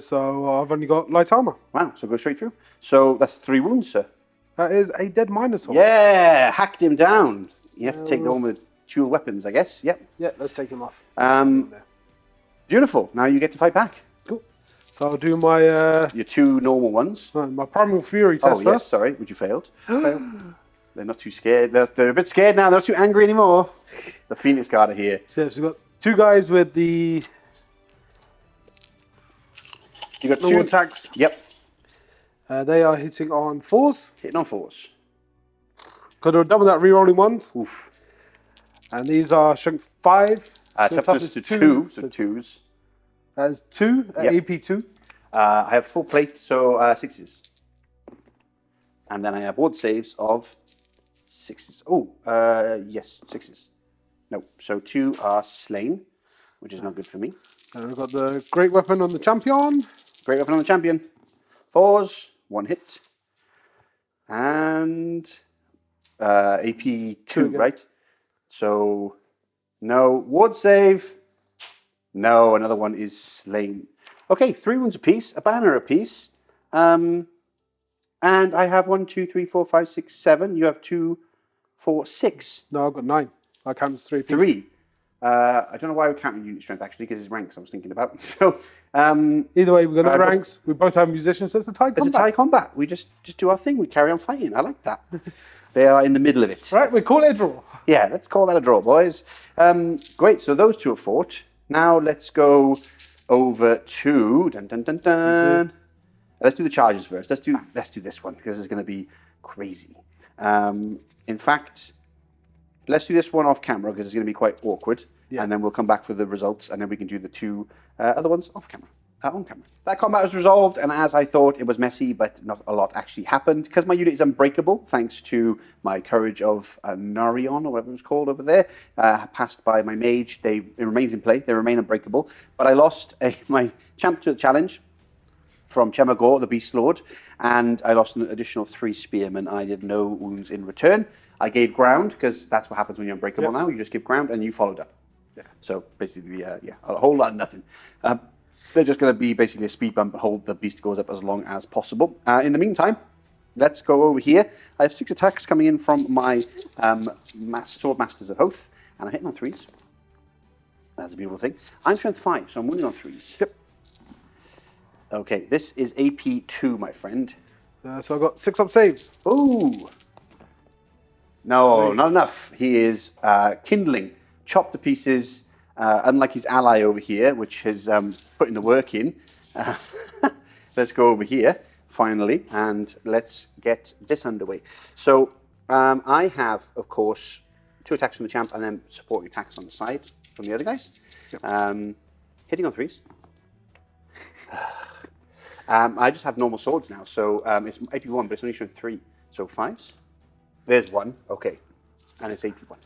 So I've only got light armor. Wow, so go straight through. So that's 3 wounds, sir. That is a dead Minotaur. Yeah, hacked him down. You have to take the one with dual weapons, I guess. Yep. Yeah, let's take him off. Beautiful. Now you get to fight back. Cool. So I'll do my... your 2 normal ones. My Primal Fury test first. Yes, sorry, which you failed. They're not too scared. They're a bit scared now. They're not too angry anymore. The Phoenix Guard are here. So we've got 2 guys with the... You got 2 attacks. Yep. They are hitting on 4s. Hitting on 4s. Got to double that re-rolling ones. Oof. And these are strength 5. Toughness to 2, so 2s. That is 2, AP 2. I have full plate, so 6s. And then I have ward saves of 6s. Oh, yes, 6s. No, so 2 are slain, which is not good for me. And we've got the Great Weapon on the Champion. Great Weapon on the Champion. 4s, 1 hit. And AP 2, right? So, no. Ward save. No, another one is slain. Okay, 3 wounds apiece, a banner apiece. And I have 1, 2, 3, 4, 5, 6, 7. You have 2, 4, 6. No, I've got 9. I count as 3 apiece. 3. I don't know why we're counting unit strength actually, because it's ranks I was thinking about. So Either way, we've got no ranks. We both have musicians, so it's a tie combat. it's a tie combat. We just do our thing. We carry on fighting. I like that. They are in the middle of it. Right, we call it a draw. Yeah, let's call that a draw, boys. Great. So those two are fought. Now let's go over to Let's do the charges first. Let's do this one because it's going to be crazy. In fact, let's do this one off camera because it's going to be quite awkward. Yeah. And then we'll come back for the results, and then we can do the two other ones off camera, on camera. That combat was resolved, and as I thought, it was messy, but not a lot actually happened. Because my unit is unbreakable, thanks to my Courage of Narion, or whatever it was called over there, passed by my mage. It remains in play. They remain unbreakable. But I lost my champ to the challenge from Chemagor, the Beastlord, and I lost an additional 3 spearmen, and I did no wounds in return. I gave ground, because that's what happens when you're unbreakable now. You just give ground, and you followed up. Yeah. So basically, a whole lot of nothing. They're just going to be basically a speed bump and hold the beast goes up as long as possible. In the meantime, let's go over here. I have 6 attacks coming in from my Sword Masters of Oath, and I'm hitting on 3s. That's a beautiful thing. I'm strength 5, so I'm wounded on 3s. Yep. Okay, this is AP 2, my friend. So I've got 6 up saves. Ooh. No, not enough. He is kindling, chopped to pieces, unlike his ally over here, which has put in the work in. Let's go over here, finally, and let's get this underway. So I have, of course, 2 attacks from the champ and then supporting attacks on the side from the other guys. Hitting on 3s. I just have normal swords now, so it's AP1, but it's only showing 3. So 5s. There's 1, okay. And it's AP1.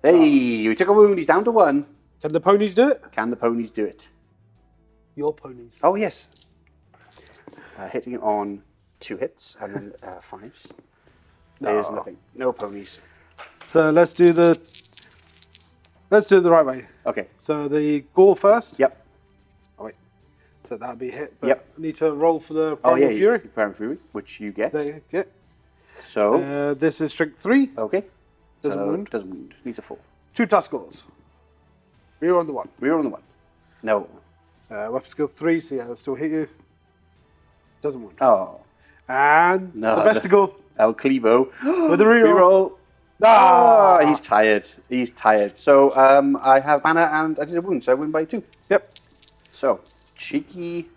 Hey, we took a wound, he's down to 1. Can the ponies do it? Can the ponies do it? Your ponies. Oh, yes. Hitting it on 2 hits and then 5s. There's nothing. No ponies. So let's do it the right way. Okay. So the gore first. Yep. Oh wait. So that'll be hit. But yep. I need to roll for the Primal Fury. Primal Fury, which you get. There you get. So this is strength 3. Okay. Doesn't wound. Doesn't wound. Needs a 4. 2 Tuskers. Rear on the 1. Rear on the 1. No. Weapon skill 3, so yeah, that'll still hit you. Doesn't wound. Oh. And the Vesticle. El Clevo. With the reroll. Ah! He's tired. He's tired. So I have mana and I did a wound, so I win by 2. Yep. So, cheeky.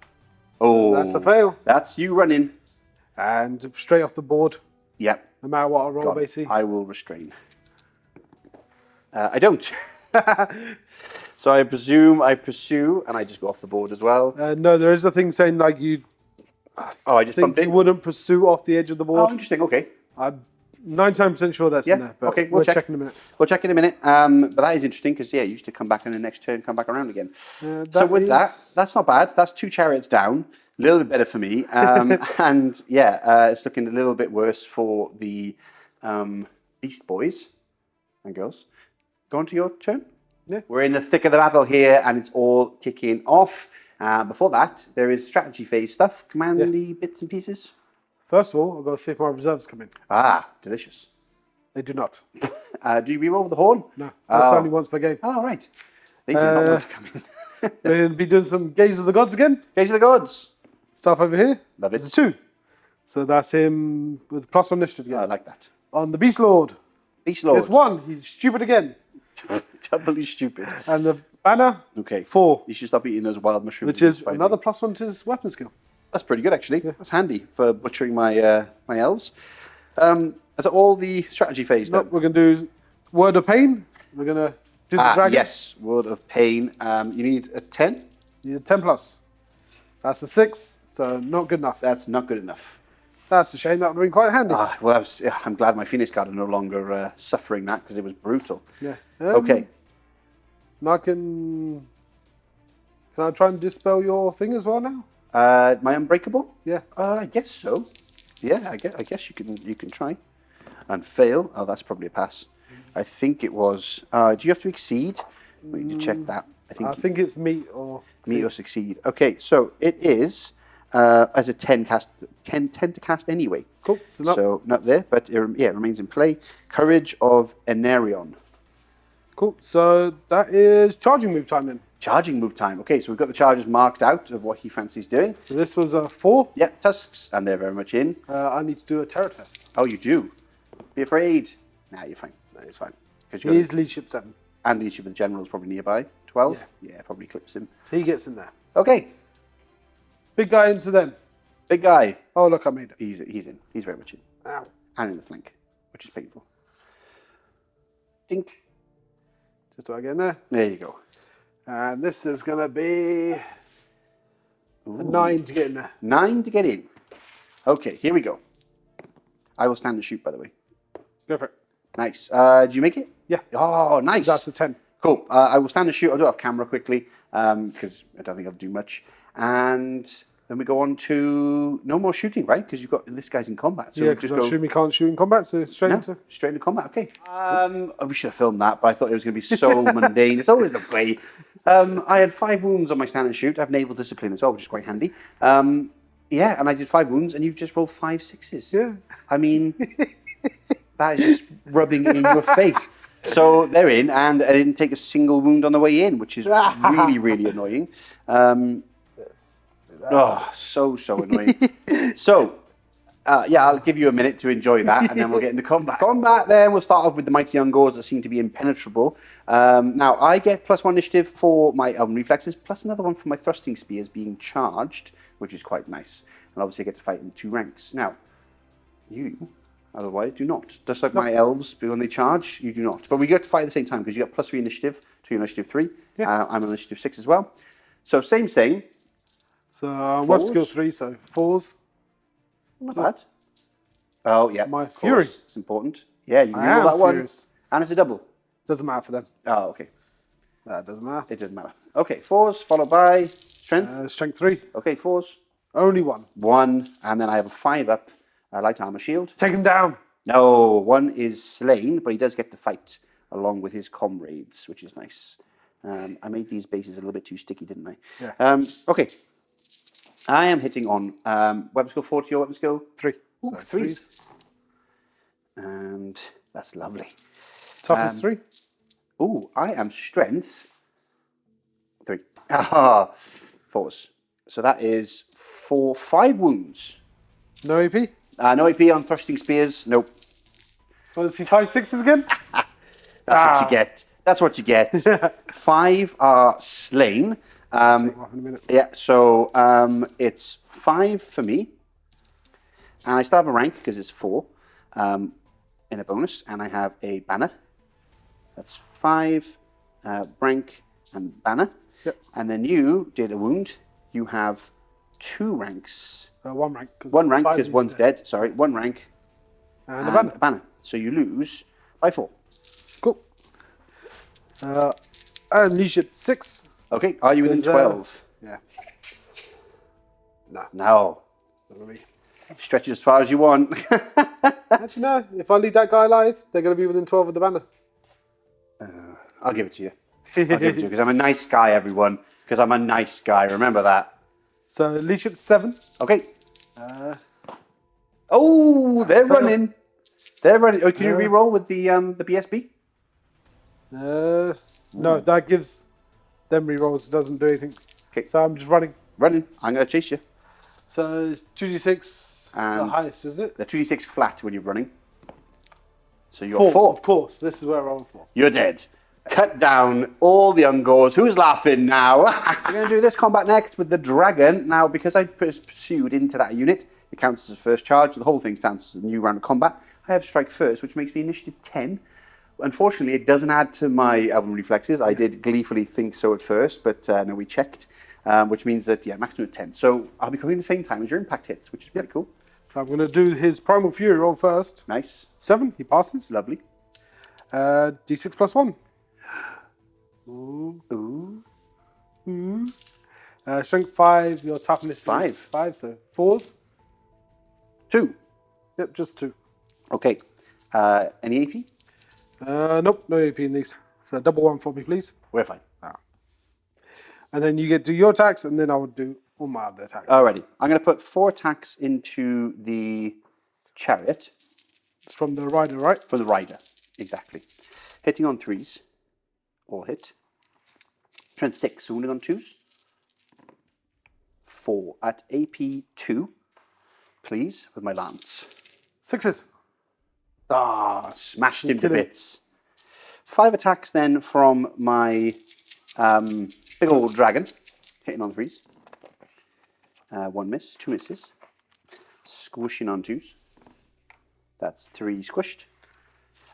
Oh. That's a fail. That's you running. And straight off the board. Yep. No matter what I roll, basically. I will restrain. I don't. So I presume I pursue, and I just go off the board as well. No, there is a thing saying like you. Oh, I just think you wouldn't pursue off the edge of the board. Oh, interesting. Okay. I'm 99% sure that's in there. But okay, we'll check in a minute. We'll check in a minute. But that is interesting because you used to come back in the next turn, come back around again. So with that's not bad. That's 2 chariots down. A little bit better for me. And it's looking a little bit worse for the Beast Boys and girls. Go on to your turn. Yeah. We're in the thick of the battle here, and it's all kicking off. Before that, there is strategy phase stuff. Command bits and pieces. First of all, I've got to see if my reserves come in. Ah, delicious. They do not. Do you reroll the horn? No, that's only once per game. Oh, right. They do not want to come in. We're going to be doing some Gaze of the Gods again. Gaze of the Gods. Stuff over here. Love it. It's a 2. So that's him with +1 initiative again. I like that. On the Beastlord. Beastlord. It's 1. He's stupid again. Doubly stupid. And the banner. Okay. 4. You should stop eating those wild mushrooms. Which is another +1 to his weapon skill. That's pretty good, actually. Yeah. That's handy for butchering my my elves. Is that all the strategy phase done? Nope, we're going to do Word of Pain. We're going to do the dragon. Yes, Word of Pain. You need a 10? You need a 10+. That's a 6, so not good enough. That's not good enough. That's a shame. That would have been quite handy. Well, I'm glad my Phoenix Guard are no longer suffering that because it was brutal. Yeah. Okay. Now can I try and dispel your thing as well now? My Unbreakable? Yeah. I guess so. Yeah, I guess you can try. And fail. Oh, that's probably a pass. I think it was. Do you have to exceed? We need to check that. I think it's meet or succeed. Okay, so it is as a 10 to cast anyway. Cool. So not there, but it remains in play. Courage of Enarion. Cool. So that is charging move time then. Charging move time. Okay, so we've got the charges marked out of what he fancies doing. So this was a 4. Yeah, tusks, and they're very much in. I need to do a terror test. Oh, you do? Be afraid. Nah, you're fine. No, it's fine. Because He is leadership 7. and leadership of the general is probably nearby. 12? Yeah, probably clips him. So he gets in there. Okay, Big guy into them. big guy. Oh, look, I made it. He's in. He's very much in. Ow. And in the flank, which is painful. Dink. Just do I get in there? There you go. And this is going to be a 9 to get in there. 9 to get in. Okay, here we go. I will stand and shoot, by the way. Go for it. Nice. Did you make it? Yeah. Oh, nice. That's a 10. Cool. I will stand and shoot. I'll do it off camera quickly because I don't think I'll do much. And then we go on to no more shooting, right? Because you've got this guy's in combat. So Yeah, we'll because just I assume he can't shoot in combat, so straight into... straight into combat. Okay. We should have filmed that, but I thought it was going to be so mundane. It's always the way. I had 5 wounds on my stand and shoot. I have naval discipline as well, which is quite handy. Yeah, and I did 5 wounds, and you've just rolled 5 6s. Yeah. I mean, that is just rubbing it in your face. So they're in, and I didn't take a single wound on the way in, which is really, really annoying. So annoying. So, yeah, I'll give you a minute to enjoy that, and then we'll get into combat. Combat, then we'll start off with the mighty Ungors that seem to be impenetrable. Now, I get +1 initiative for my Elven reflexes, plus another one for my thrusting spears being charged, which is quite nice. And obviously I get to fight in 2 ranks. Now, you, otherwise, do not. Just like my elves, when they charge, you do not. But we get to fight at the same time, because you get +3 initiative to your initiative 3. Yeah. I'm on initiative 6 as well. So same. So web skill 3, so 4s. Not bad. Oh, yeah. My of course. fury. It's important. Yeah, you can I roll am that one. furious. And it's a double. Doesn't matter for them. Oh, okay. That doesn't matter. It doesn't matter. Okay, 4s, followed by strength. Strength 3. Okay, 4s. Only 1. 1, and then I have a 5 up, light armor shield. Take him down. No, 1 is slain, but he does get to fight along with his comrades, which is nice. I made these bases a little bit too sticky, didn't I? Yeah. Okay. I am hitting on weapon skill 4 to your weapon skill. 3. Ooh, So 3s. And that's lovely. Toughness 3. Ooh, I am strength 3. Ah, 4s. So that is 5 wounds. No AP. No AP on thrusting spears. Nope. Want to see 5 6s again? That's what you get. That's what you get. 5 are slain. Take them off in a minute. Yeah, so it's 5 for me. And I still have a rank because it's 4 in a bonus. And I have a banner. That's 5 rank and banner. Yep. And then you did a wound. You have 2 ranks. 1 rank. 1 rank because 1's dead. Sorry, 1 rank And a banner. So you lose by 4. Cool. And leadership 6. Okay, are you within Is, 12? Yeah. No. Not really. Stretch it as far as you want. Actually, no. If I leave that guy alive, they're going to be within 12 of the banner. I'll give it to you. I'll give it to you because I'm a nice guy, everyone. Because I'm a nice guy. Remember that. So leadership 7. Okay. Oh, they're running. They're running. Oh, can you re-roll with the BSB? No, that gives them rerolls. It doesn't do anything. Okay. So I'm just running. Running. I'm going to chase you. So it's 2d6, the And highest, isn't it? they're 2d6 flat when you're running. So you're 4, 4. of course. This is where I roll 4. You're dead. Cut down all the Ungors. Who's laughing now? We're going to do this combat next with the dragon. Now, because I pursued into that unit, it counts as a first charge. The whole thing counts as a new round of combat. I have strike first, which makes me initiative 10. Unfortunately, it doesn't add to my Elven reflexes. I did gleefully think so at first, but no, we checked, which means that, yeah, maximum of 10. So I'll be coming at the same time as your impact hits, which is pretty cool. So I'm going to do his Primal Fury roll first. Nice. 7, he passes. Lovely. D6 plus 1. Ooh. Strength 5, your toughness 5. is 5, so 4s. 2. Yep, just 2. Okay. Any AP? Nope, no AP in these. So double 1 for me, please. We're fine. And then you get to do your attacks, and then I would do all my other attacks. Alrighty. I'm going to put 4 attacks into the chariot. It's from the rider, right? For the rider. Exactly. Hitting on 3s. all hit. Strength 6, wounded on 2s. 4 at AP 2, please, with my lance. 6s. Ah, smashed him to bits. 5 attacks then from my big old dragon, hitting on 3s. 1 miss, 2 misses. Squishing on 2s. That's 3 squished.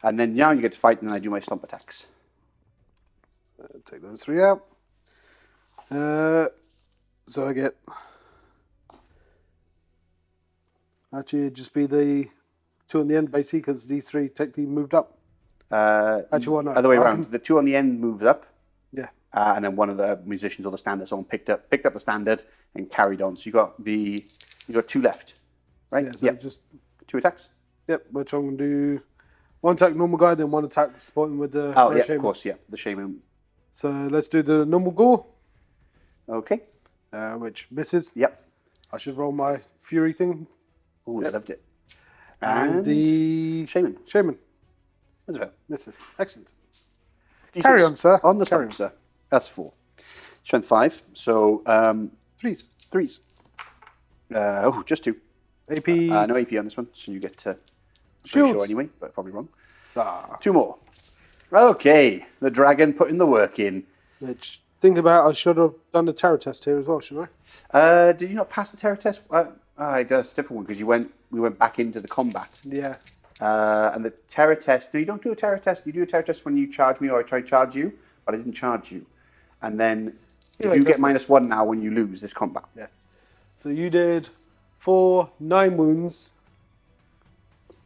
And then now you get to fight, and then I do my stomp attacks. Take those 3 out. So I get... Actually, it'd just be the 2 on the end, basically, because these 3 technically moved up. Actually, well, no. Other way around. The 2 on the end moves up. Yeah. And then one of the musicians or the standard, someone picked up the standard and carried on. So you got 2 left, right? So, yeah, so just 2 attacks. Yep, which I'm going to do 1 attack normal guy, then 1 attack supporting with the Brayshaman. Shaman. Of course, yeah, the Shaman. So let's do the normal gore. Okay. Which misses. Yep. I should roll my fury thing. Oh, I loved it. And the Shaman. Shaman. What's it? Misses. Excellent. D6 Carry on, sir. On the Carry stomp, sir. That's 4. Strength 5. So 3s. 3s. Just 2. AP. No AP on this one, so you get to. Shields. Sure anyway, but probably wrong. 2 more. Okay, the dragon putting the work in. Which, think about, I should have done the terror test here as well, shouldn't I? Did you not pass the terror test? That's a different one because we went back into the combat. Yeah. And the terror test. No, you don't do a terror test. You do a terror test when you charge me or I try to charge you, but I didn't charge you. And then you get -1 now when you lose this combat. Yeah. So you did 4, 9 wounds.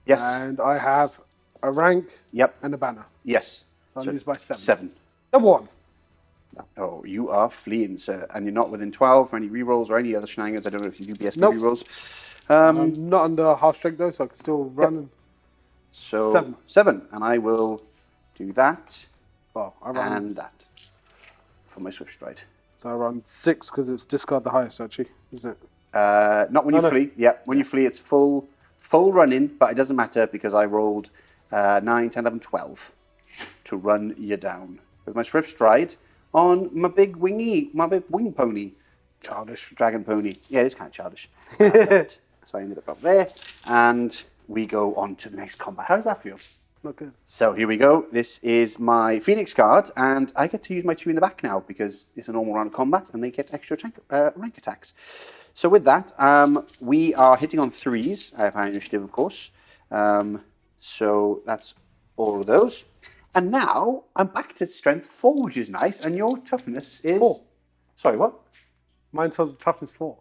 Yes. And I have a rank. Yep. And a banner. Yes. So I lose by 7. 7. Double 1. Oh, you are fleeing, sir, and you're not within 12 for any rerolls or any other shenanigans. I don't know if you do BSP Nope. rerolls. I'm not under half strength though, so I can still run. So 7, and I will do that I run. and that for my swift stride. So I run 6 because it's discard the highest actually, isn't it? Not when you flee. Yeah, when you flee, it's full running, but it doesn't matter because I rolled 9, 10, 11, 12 to run you down with my swift stride on my big wing pony. Childish. Dragon pony. Yeah, it is kind of childish. So I ended up there, and we go on to the next combat. How does that feel? Not good. So here we go. This is my Phoenix card, and I get to use my 2 in the back now because it's a normal round of combat, and they get extra rank attacks. So with that, we are hitting on 3s. I have high initiative, of course. So that's all of those. And now I'm back to strength 4, which is nice, and your toughness is 4. Sorry, what? Mine tells the toughness 4.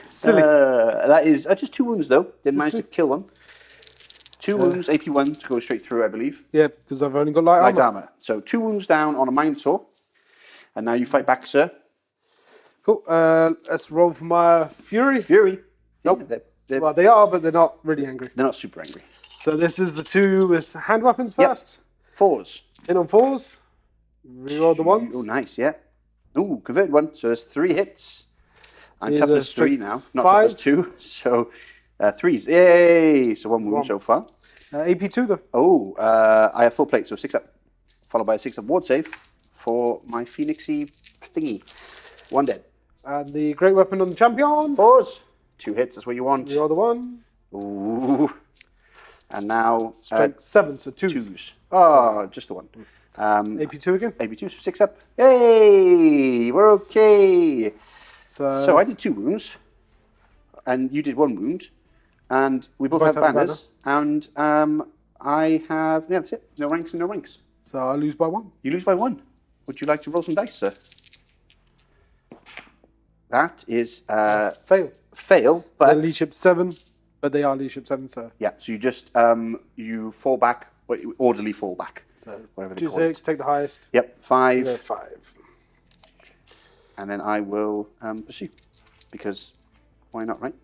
Silly. That is just 2 wounds though. Didn't manage to kill one. 2 wounds, AP 1 to go straight through, I believe. Yeah, because I've only got light Light armor. armor. So 2 wounds down on a Mindsaw. And now you fight back, sir. Cool. Let's roll for my fury. Fury. Nope. Yeah, Well, they are, but they're not really angry. they're not super angry. So this is the 2 with hand weapons first. 4s. In on 4s. Reroll the 1s. Oh, nice, yeah. Ooh, converted 1. So there's 3 hits. I'm Here's toughness a 3 now, not 5. toughness 2. So 3s. Yay! So 1 wound so far. AP 2 though. Oh, I have full plate, so 6 up. Followed by a 6 up ward save for my Phoenixy thingy. 1 dead. And the great weapon on the champion. 4s. 2 hits, that's what you want. Reroll the 1. Ooh. And now Strength 7, so 2s. 2s. Oh, just the 1. AP 2 again. AP 2, so 6 up. Yay! We're okay. So I did 2 wounds, and you did 1 wound, and we both have banners, and I have, yeah, that's it. No ranks and no ranks. So I lose by 1. You lose by 1. Would you like to roll some dice, sir? That is Fail. fail, but So leadership 7, but they are leadership 7, so. yeah. So you just you fall back, or you orderly fall back, So whatever they 2 call 6, it. take the highest. Yep, 5, 5. and then I will pursue because why not, right?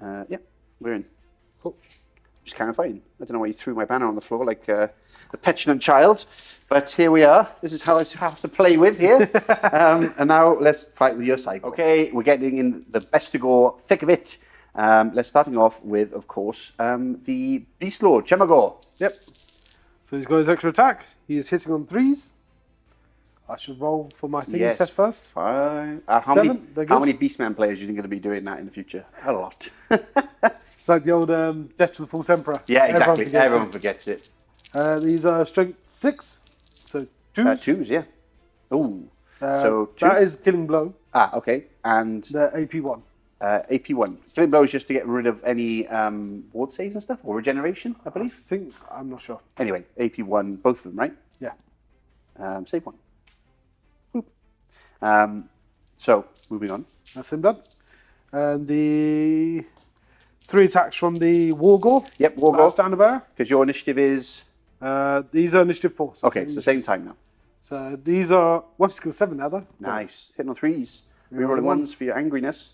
Yeah, we're in. Cool. Just kind of fighting. I don't know why you threw my banner on the floor like a petulant child, but here we are. This is how I have to play with here. And now let's fight with your cycle. Okay, we're getting in the best to go thick of it. Let's starting off with, of course, the Beastlord, Chemagor. Yep. So he's got his extra attack. He is hitting on 3s. I should roll for my thingy test first. Fine. How 7, they're good. many Beastman players do you think are going to be doing that in the future? A lot. It's like the old Death to the False Emperor. Yeah, exactly. Everyone forgets it. These are strength 6, so 2s. 2s, yeah. Ooh. So 2. That is Killing Blow. Ah, okay. And The AP1. AP1. Killing blow is just to get rid of any ward saves and stuff, or regeneration, I believe. I'm not sure. Anyway, AP1, both of them, right? Yeah. Save 1. Boop. So, moving on. That's him done. And the 3 attacks from the Wargore. Yep, Wargore. Standard bearer. Because your initiative is... These are initiative 4. So okay, so same time now. So these are weapon skill 7 now, though. Nice. Hitting on 3s. Rerolling 1s for your angriness.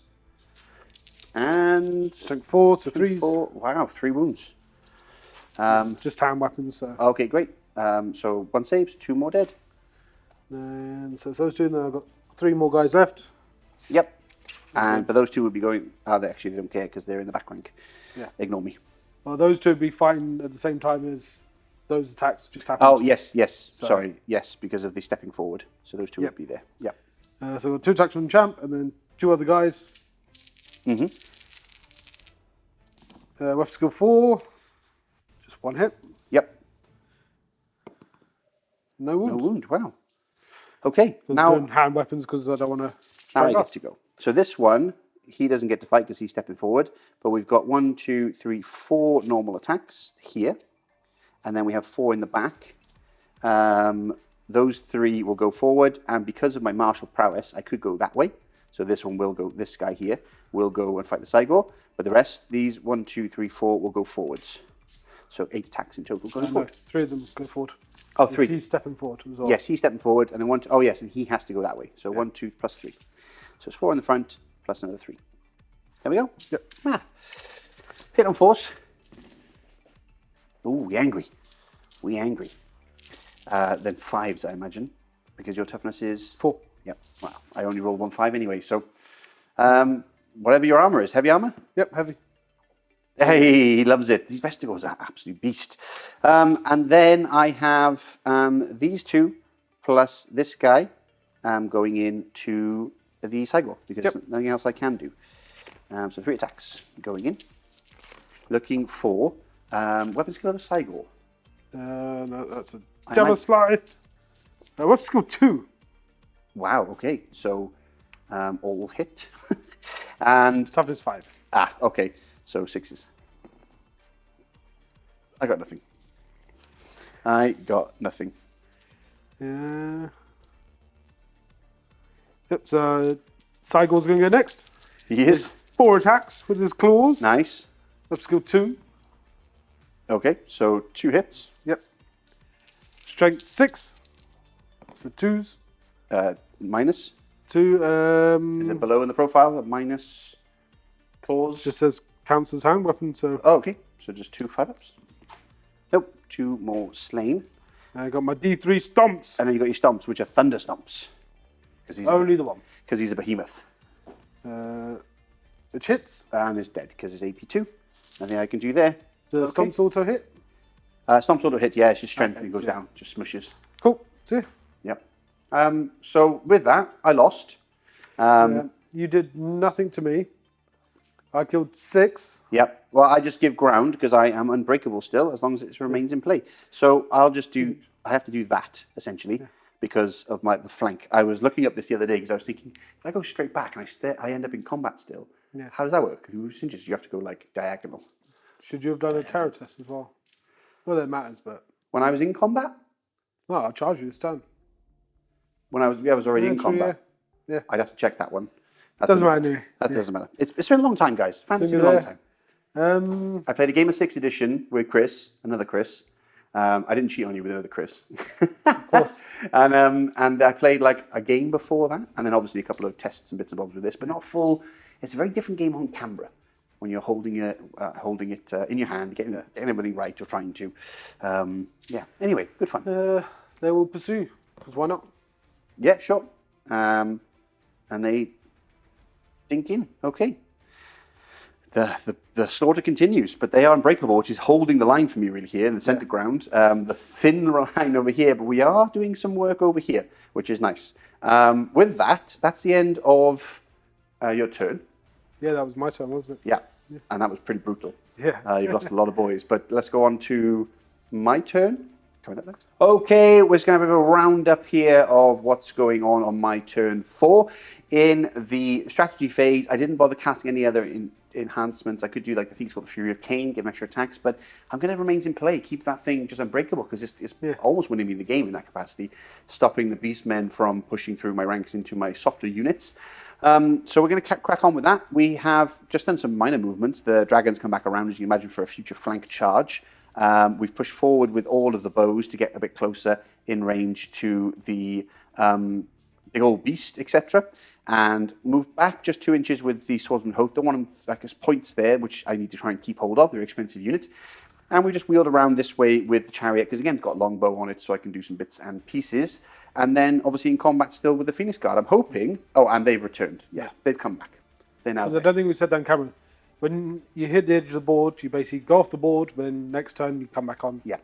And... Strength 4, so 3s. 4. Wow, 3 wounds. Just hand weapons. So. Okay, great. So 1 saves, 2 more dead. And so it's those 2, now I've got 3 more guys left. Yep. But those 2 would be going... Oh, they don't care because they're in the back rank. Yeah. Ignore me. Well, those 2 would be fighting at the same time as those attacks just happened. Oh, yes. Sorry. Yes, because of the stepping forward. So those 2 would be there. Yep. So we've got 2 attacks from the champ and then 2 other guys. Mm-hmm. Weapon skill 4. Just 1 hit. Yep. No wound. No wound. Wow. Okay. Now doing hand weapons because I don't want to. Now he gets to go. So this one, he doesn't get to fight because he's stepping forward. But we've got 1, 2, 3, 4 normal attacks here, and then we have 4 in the back. Those 3 will go forward, and because of my martial prowess, I could go that way. So this one will go. This guy here will go and fight the Cygor. But the rest, these 1, 2, 3, 4, will go forwards. So 8 attacks in total going forward. 3 of them go forward. Oh, 3. He's stepping forward as well. Yes, he's stepping forward, and then 1, 2, oh yes, and he has to go that way. So 1, 2, plus 3. So it's 4 in the front, plus another 3. There we go. Yep. Math. Hit on force. Ooh, we angry. We angry. Then 5s, I imagine, because your toughness is... 4. Yep. Well, I only rolled 1 5 anyway, so... whatever your armour is. Heavy armour? Yep, heavy. Hey, he loves it. These Bestigors are absolute beast. And then I have these 2 plus this guy going into the Cygor because there's nothing else I can do. So 3 attacks going in. Looking for weapon skill of a Cygor. No, that's a Jabba Slythe. Weapon skill 2. Wow, okay. So all hit. And toughness 5. Ah, okay. So 6s. I got nothing. Yeah. Yep, so Cygor's going to go next. He is. 4 attacks with his claws. Nice. Weapon skill 2. Okay, so 2 hits. Yep. Strength 6. So 2s. Minus. 2. Is it below in the profile? Minus claws? Just says counts as hand weapon, so... Oh, okay. So just 2 5-ups. Nope. 2 more slain. I got my D3 stomps. And then you got your stomps, which are thunder stomps. He's only the one. Because he's a behemoth. It hits. And is dead because it's AP2. Nothing I can do there. The stomps auto hit? Stomps auto hit, yeah. It's just strength and goes down. Just smushes. Cool. See ya. Yep. So with that, I lost. You did nothing to me. I killed 6. Yep. Well, I just give ground because I am unbreakable still, as long as it remains in play. So I'll just do. I have to do that essentially because of the flank. I was looking up this the other day because I was thinking if I go straight back and I end up in combat still. Yeah. How does that work? If you move inches, you have to go like diagonal. Should you have done a terror test as well? Well, that matters, but when I was in combat. No, I'll charge you this time. When I was already in combat. Yeah. I'd have to check that one. Doesn't matter anyway. That doesn't matter. It's been a long time, guys. Fantasy's been a long time. I played a game of 6th edition with Chris, another Chris. I didn't cheat on you with another Chris. Of course. and I played like a game before that, and then obviously a couple of tests and bits and bobs with this, but not full. It's a very different game on camera when you're holding it in your hand, getting everything right, or trying to. Anyway, good fun. They will pursue, because why not? Yeah, sure. And they dink in. Okay. the slaughter continues, but they are unbreakable, which is holding the line for me really here in the center ground. The thin line over here, but we are doing some work over here, which is nice. With that, that's the end of your turn. Yeah, that was my turn, wasn't it? Yeah, and that was pretty brutal. Yeah. You've lost a lot of boys, but let's go on to my turn. Coming up next. Okay, we're just going to have a roundup here of what's going on my turn 4. In the strategy phase, I didn't bother casting any other enhancements. I could do like the thing's called the Fury of Cain, give them extra attacks, but I'm going to remains in play, keep that thing just unbreakable, because it's almost winning me the game in that capacity, stopping the Beastmen from pushing through my ranks into my softer units. So we're going to crack on with that. We have just done some minor movements. The dragons come back around, as you can imagine, for a future flank charge. We've pushed forward with all of the bows to get a bit closer in range to the big old beast, etc. And moved back just 2 inches with the swordsman Hoth. Don't want them like as points there, which I need to try and keep hold of. They're expensive units. And we just wheeled around this way with the chariot, because again, it's got a long bow on it, so I can do some bits and pieces. And then obviously in combat still with the Phoenix Guard. I'm hoping... Oh, and they've returned. Yeah, they've come back. They're now Because I don't think we said that on camera. When you hit the edge of the board, you basically go off the board, but then next turn you come back on. Yeah.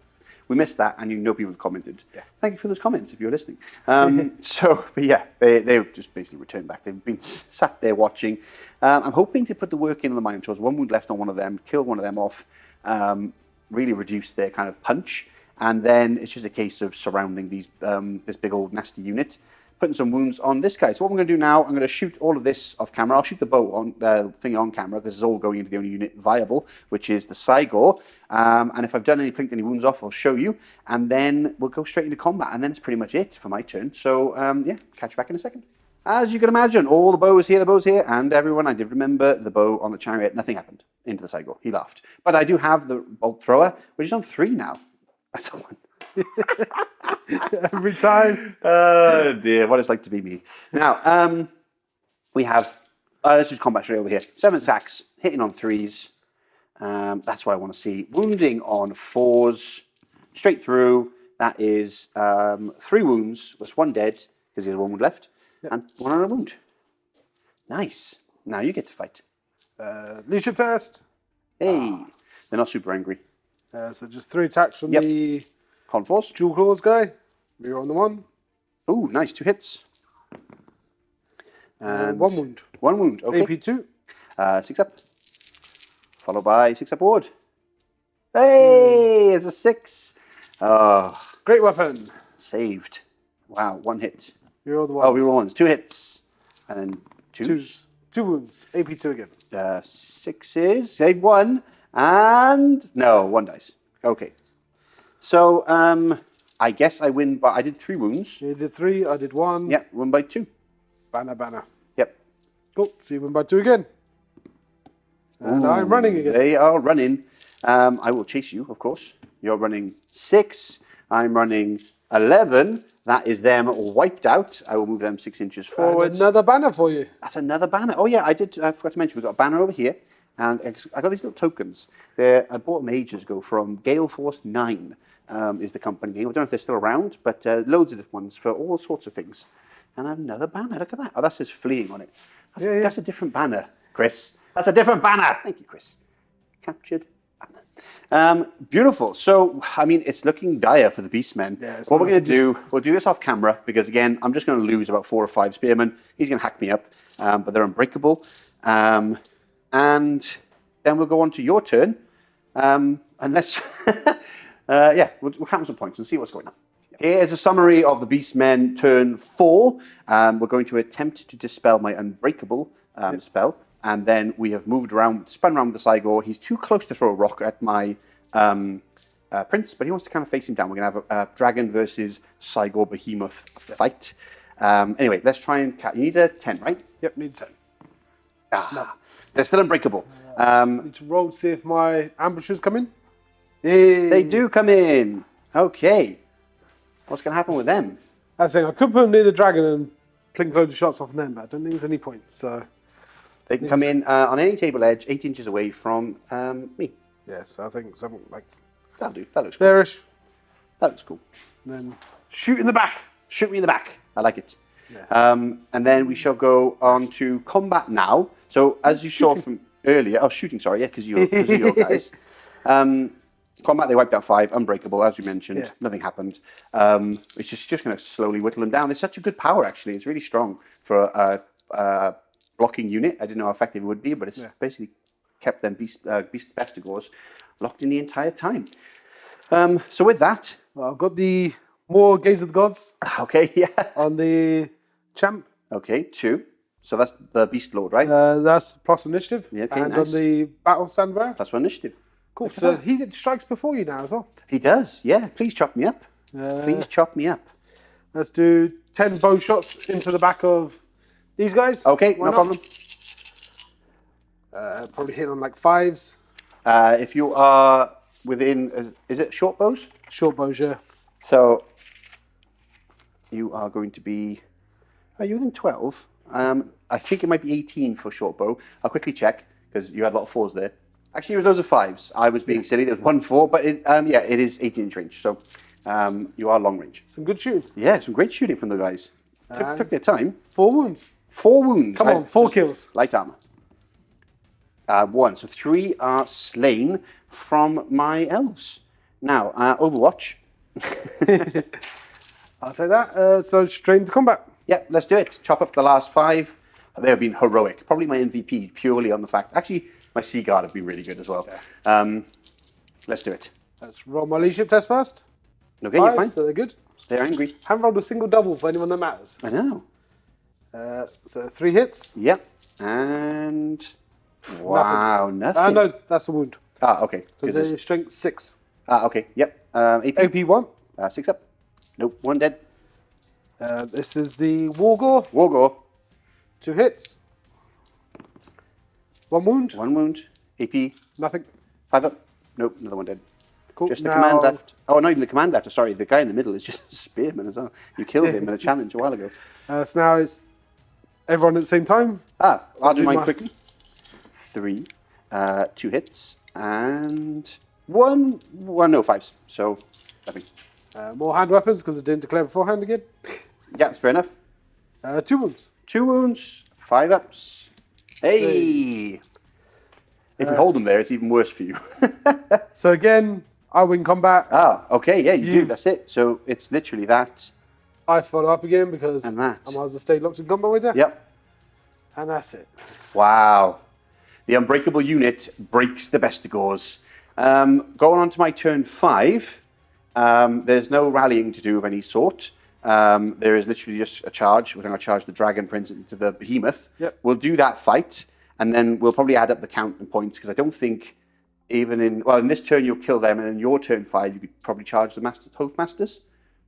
We missed that, and you know people have commented. Yeah. Thank you for those comments if you're listening. But yeah, they've just basically returned back. They've been sat there watching. I'm hoping to put the work in on the Minotaurs. 1 wound left on one of them, kill one of them off, really reduce their kind of punch, and then it's just a case of surrounding these this big old nasty unit, putting some wounds on this guy. So what I'm going to do now, I'm going to shoot all of this off camera. I'll shoot the bow on thing on camera, because it's all going into the only unit viable, which is the Cygor. And if I've done plinked any wounds off, I'll show you. And then we'll go straight into combat. And then it's pretty much it for my turn. So yeah, catch you back in a second. As you can imagine, all the bows here, and everyone, I did remember the bow on the chariot. Nothing happened into the Cygor. He laughed. But I do have the bolt thrower, which is on 3 now. That's a 1. Every time. Oh dear, what it's like to be me. Now, we have, let's just combat straight over here. 7 attacks, hitting on 3s. That's what I want to see. Wounding on 4s, straight through. That is 3 wounds, plus 1 dead, because he has 1 wound left, and 1 on a wound. Nice. Now you get to fight. Leadership test. Hey, they're not super angry. So just 3 attacks from the Con force. dual claws guy. We're on the 1. Ooh, nice. 2 hits. And 1 wound. 1 wound. Okay. AP 2. 6 up. Followed by 6 up ward. Hey, it's a 6. Oh, Great weapon. saved. Wow, 1 hit. You're all the ones. Oh, we roll 1s. 2 hits. And then 2s. 2 wounds. AP 2 again. 6s. Save 1. And no, 1 dice. Okay. So, I guess I win by... I did 3 wounds. You did 3. I did 1. Yep, won by 2. Banner. Yep. Cool. So you win by 2 again. And I'm running again. They are running. I will chase you, of course. You're running 6. I'm running 11. That is them wiped out. I will move them 6 inches forward. Another banner for you. That's another banner. Oh yeah, I forgot to mention, we've got a banner over here. And I got these little tokens. I bought them ages ago from Gale Force 9 is the company name. I don't know if they're still around, but loads of different ones for all sorts of things. And another banner, look at that. Oh, that says fleeing on it. That's a different banner, Chris. That's a different banner. Thank you, Chris. Captured banner. Beautiful. So, I mean, it's looking dire for the Beastmen. Yeah, what we're going to do, we'll do this off camera, because again, I'm just going to lose about 4 or 5 Spearmen. He's going to hack me up, but they're unbreakable. And then we'll go on to your turn, unless, we'll count some points and see what's going on. Here's a summary of the Beastmen turn 4. We're going to attempt to dispel my Unbreakable spell, and then we have moved around, spun around with the Cygor. He's too close to throw a rock at my prince, but he wants to kind of face him down. We're going to have a dragon versus Cygor behemoth fight. Anyway, let's try and you need a 10, right? Yep, need 10. No. They're still unbreakable. Need to roll to see if my ambushers come in. Yay. They do come in. Okay. What's going to happen with them? That's the thing. I could put them near the dragon and plink loads of shots off them, but I don't think there's any point. So they can come in on any table edge, 8 inches away from me. Yeah, so I think something like that'll do. That looks cool. there-ish. That looks cool. And then shoot in the back. Shoot me in the back. I like it. Yeah. And then we shall go on to combat now. So as you saw from... earlier. Oh, shooting, sorry, yeah, because you're your guys. Combat, they wiped out 5, unbreakable, as we mentioned. Nothing happened. It's just going to slowly whittle them down. It's such a good power, actually. It's really strong for a blocking unit. I didn't know how effective it would be, but it's basically kept them beast bestigors locked in the entire time. So with that... Well, I've got the more Gaze of the Gods. Okay, yeah. On the champ. Okay, 2. So that's the Beastlord, right? That's plus initiative. Yeah, okay, and nice. on the battle stand bearer. Plus 1 initiative. Cool. So he strikes before you now as well. He does, yeah. Please chop me up. Please chop me up. Let's do 10 bow shots into the back of these guys. Okay, no problem. Probably hit on like 5s. If you are within, is it short bows? Short bows, yeah. So you are going to be, are you within 12? I think it might be 18 for short bow. I'll quickly check because you had a lot of 4s there. Actually, there was loads of 5s. I was being silly. There was 1 4, but it is 18-inch range. So you are long range. Some good shooting. Yeah, some great shooting from the guys. Took their time. 4 wounds. 4 wounds. Come on, 4 kills. Light armor. 1. So 3 are slain from my elves. Now, Overwatch. I'll take that. So straight into combat. Yeah, let's do it. Chop up the last 5. They have been heroic. Probably my MVP purely on the fact. Actually, my Sea Guard have been really good as well. Yeah. Let's do it. Let's roll my leadership test first. Okay, 5, you're fine. So they're good. They're angry. Haven't rolled a single double for anyone that matters. I know. So 3 hits. Yeah. And... Wow, nothing. No, that's a wound. Okay. So they're strength 6. Okay, yep. AP? AP 1. 6 up. Nope, 1 dead. This is the Wargore. Wargore. 2 hits. 1 wound. 1 wound. AP. Nothing. 5 up. Nope, another 1 dead. Cool. Just the command left. Oh, not even the command left. Sorry, the guy in the middle is just a spearman as well. You killed him in a challenge a while ago. So now it's everyone at the same time. I'll do mine quickly. 3, 2 hits, and 1, no 5s. So, nothing. More hand weapons because I didn't declare beforehand again. Yeah, that's fair enough. 2 wounds. 2 wounds, 5 ups. Hey! If you hold them there, it's even worse for you. So again, I win combat. Okay, yeah, you do. That's it. So it's literally that. I follow up again because and that. I might as well stay locked in combat with you. Yep. And that's it. Wow. The unbreakable unit breaks the bestigors. Going on to my turn 5, there's no rallying to do of any sort. There is literally just a charge. We're going to charge the Dragon Prince into the Behemoth. Yep. We'll do that fight, and then we'll probably add up the count and points, because I don't think even in this turn you'll kill them, and in your turn 5 you could probably charge the Toastmasters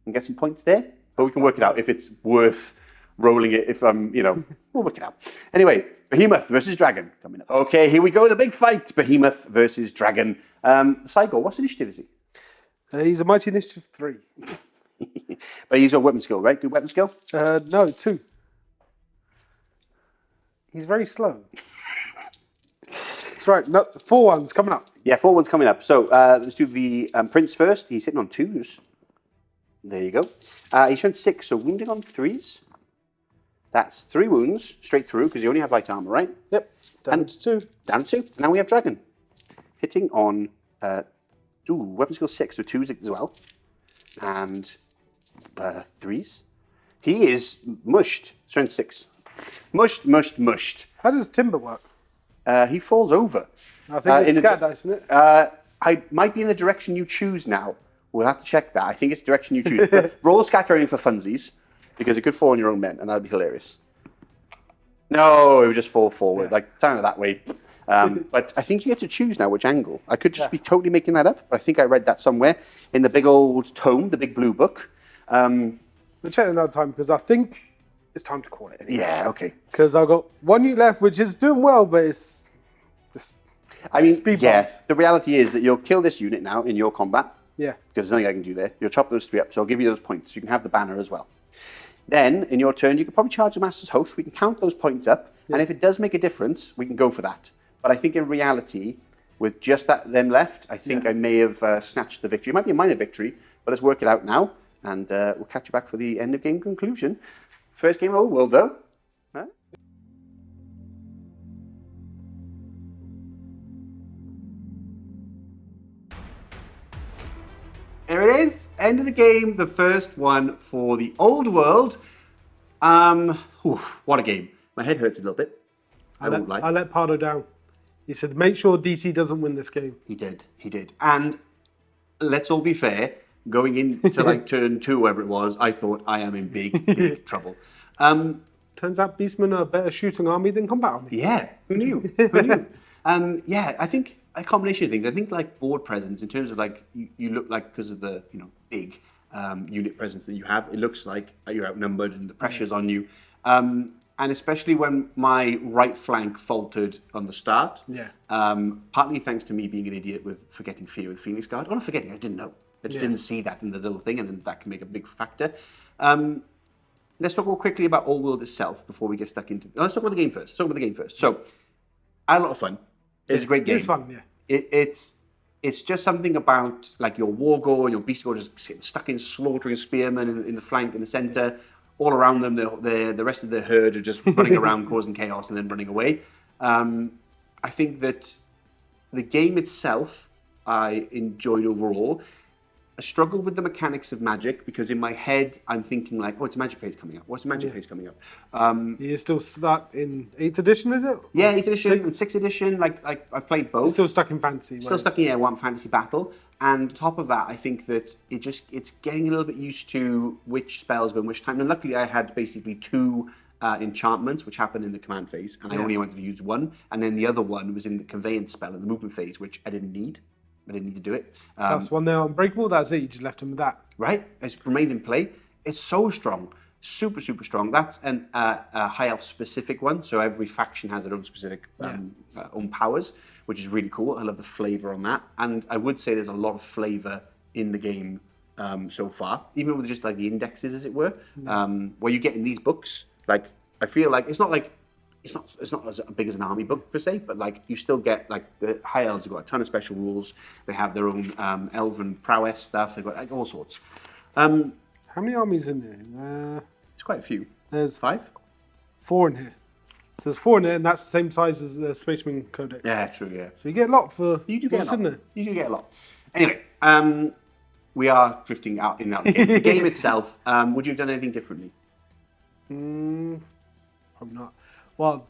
and get some points there. But we can work it out if it's worth rolling it, if we'll work it out. Anyway, Behemoth versus Dragon coming up. Okay, here we go, the big fight. Behemoth versus Dragon. Saigo, what's initiative is he? He's a mighty initiative 3. But he's got weapon skill, right? Good weapon skill? No, 2. He's very slow. That's right, no, 4 ones coming up. Yeah, 4 ones coming up. So let's do the Prince first. He's hitting on 2s. There you go. He's shown 6, so wounding on 3s. That's 3 wounds straight through, because you only have light armor, right? Yep. Down to 2. Down to 2. Now we have Dragon. Hitting on weapon skill 6, so 2s as well. And 3s. He is mushed. Strength 6. Mushed. How does timber work? He falls over. I think it's scat dice, isn't it? I might be in the direction you choose now. We'll have to check that. I think it's the direction you choose. But roll scattering for funsies, because it could fall on your own men, and that'd be hilarious. No, it would just fall forward, like kind of that way. But I think you get to choose now which angle. I could just be totally making that up, but I think I read that somewhere in the big old tome, the big blue book. We'll check another time, because I think it's time to call it. Anyway. Yeah, okay. Because I've got 1 unit left, which is doing well, but it's just speed bumped. The reality is that you'll kill this unit now in your combat. Yeah. Because there's nothing I can do there. You'll chop those 3 up, so I'll give you those points. You can have the banner as well. Then, in your turn, you can probably charge the Master's Oath. We can count those points up, and if it does make a difference, we can go for that. But I think in reality, with just them left, I think I may have snatched the victory. It might be a minor victory, but let's work it out now, and we'll catch you back for the end of game conclusion. First game of Old World, though. Huh? There it is. End of the game. The first one for the old world. What a game. My head hurts a little bit. I won't lie. I let Pardo down. He said, make sure DC doesn't win this game. He did. And let's all be fair, going into like turn 2, whatever it was, I thought I am in big trouble. Turns out Beastmen are a better shooting army than combat army. Yeah, who knew? Yeah, I think a combination of things. I think like board presence in terms of like you look like, because of the big unit presence that you have, it looks like you're outnumbered and the pressure's on you. And especially when my right flank faltered on the start. Yeah. Partly thanks to me being an idiot with forgetting fear with Phoenix Guard. Oh, not forgetting, I didn't know. I just didn't see that in the little thing, and then that can make a big factor. Let's talk more quickly about Old World itself before we get stuck into... Let's talk about the game first. So, I had a lot of fun. It's a great game. It's fun, yeah. It's just something about like your Wargore, your Beastlord just getting stuck in slaughtering Spearmen in the flank, in the centre. All around them, the rest of the herd are just running around causing chaos and then running away. I think that the game itself, I enjoyed overall. I struggled with the mechanics of magic because in my head, I'm thinking like, oh, it's a magic phase coming up. What's the magic phase coming up? You're still stuck in 8th edition, is it? Yeah, 8th edition and 6th edition. Like I've played both. You're still stuck in fantasy. Still stuck in one fantasy battle. And on top of that, I think that it's getting a little bit used to which spells go in which time. And luckily, I had basically 2 enchantments, which happened in the command phase, and I only wanted to use 1. And then the other one was in the conveyance spell in the movement phase, which I didn't need. I didn't need to do it. That's one there, Unbreakable. That's it. You just left him with that. Right? It remains in play. It's so strong. Super, super strong. That's a high elf specific one. So every faction has their own specific own powers, which is really cool. I love the flavor on that. And I would say there's a lot of flavor in the game so far, even with just like the indexes, as it were, where you get in these books. Like, I feel like it's not as big as an army book per se, but like you still get like the high elves have got a ton of special rules. They have their own elven prowess stuff. They've got like all sorts. How many armies in there? It's quite a few. There's 5? 4 in here. So there's 4 in there, and that's the same size as the Spaceman Codex. Yeah, true. Yeah. So you get a lot for. You do get a lot. In there. You do get a lot. Anyway, we are drifting out in and out of the game. The game itself. Would you have done anything differently? Probably not. Well,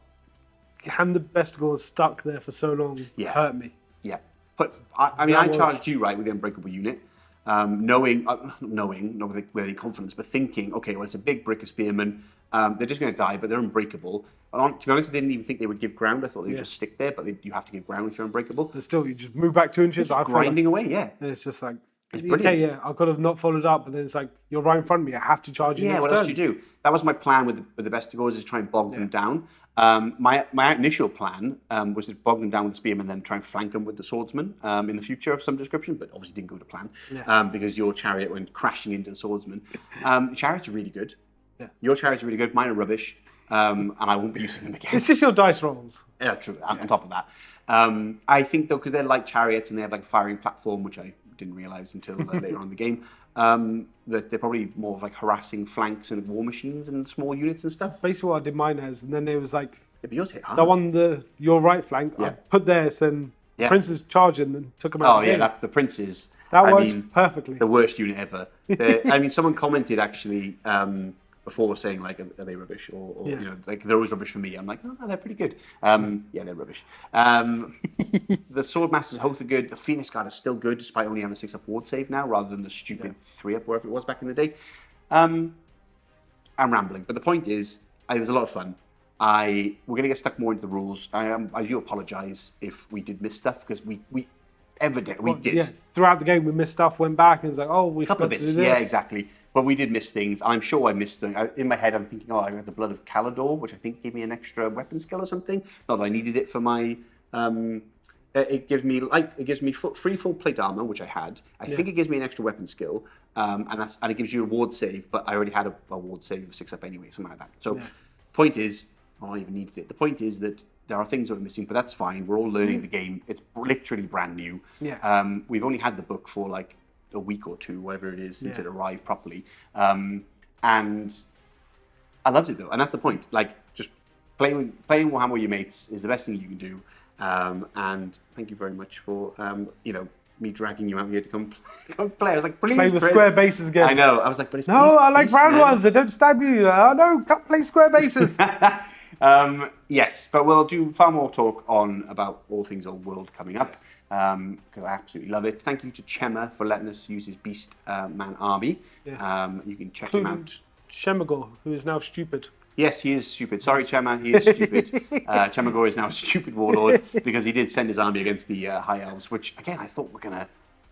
having the Bestigors stuck there for so long hurt me. Yeah. But I charged you right with the Unbreakable unit, knowing, not with any confidence, but thinking, okay, well, it's a big brick of Spearmen. They're just going to die, but they're unbreakable. To be honest, I didn't even think they would give ground. I thought they would just stick there, but you have to give ground if you're unbreakable. But still, you just move back 2 inches. Grinding away, yeah. And it's just like, it's brilliant. Okay, yeah, I could have not followed up, but then it's like, you're right in front of me. I have to charge you. Yeah, what else do you do? That was my plan with the Bestigors, is try and bog them down. My initial plan was to bog them down with the Spearmen and then try and flank them with the Swordsman in the future of some description, but obviously didn't go to plan because your chariot went crashing into the Swordsman. Chariots are really good. Yeah. Your chariots are really good. Mine are rubbish, and I won't be using them again. It's just your dice rolls. Yeah, true. On top of that, I think though, because they're like chariots and they have like a firing platform, which I didn't realise until later on in the game, that they're probably more of like harassing flanks and war machines and small units and stuff. Basically what I did mine as, and then it was like, yeah, but yours hit hard. That one, your right flank, I put theirs and Prince's charging and took them out. Oh yeah, the Princes. That worked perfectly. The worst unit ever. Someone commented actually before saying like, are they rubbish or you know, like they're always rubbish for me. I'm like, no, they're pretty good. Yeah, they're rubbish. The Swordmasters both are good. The Phoenix Guard is still good despite only having a 6-up ward save now rather than the stupid 3-up wherever it was back in the day. I'm rambling, but the point is, it was a lot of fun. We're going to get stuck more into the rules. I do apologise if we did miss stuff because we evidently did. Yeah, throughout the game we missed stuff, went back and it's like, oh, we forgot to do this. Yeah, exactly. But we did miss things. I'm sure I missed things. In my head, I'm thinking, I had the blood of Caledor, which I think gave me an extra weapon skill or something. Not that I needed it for my. It gives me free full plate armor, which I had. I think it gives me an extra weapon skill, and it gives you a ward save. But I already had a ward save of 6-up anyway, something like that. So, point is, I even needed it. The point is that there are things that are missing, but that's fine. We're all learning the game. It's literally brand new. Yeah. We've only had the book for like a week or 2, whatever it is, since it arrived properly. And I loved it though, and that's the point. Like, just playing Warhammer with your mates is the best thing you can do. And thank you very much for me dragging you out here to come play. I was like, please, Play the Chris. square bases again. I know. I was like, but it's No, I like round Beastmen. ones. They don't stab you. Oh no, can't play square bases. Yes, but we'll do far more talk on about all things old world coming up because I absolutely love it. Thank you to Chema for letting us use his Beastman army. Yeah. You can check him out. Shemagor, who is now stupid. Yes, he is stupid. Sorry, Chema, he is stupid. Chemagor is now a stupid warlord because he did send his army against the High Elves, which, again, I thought were going to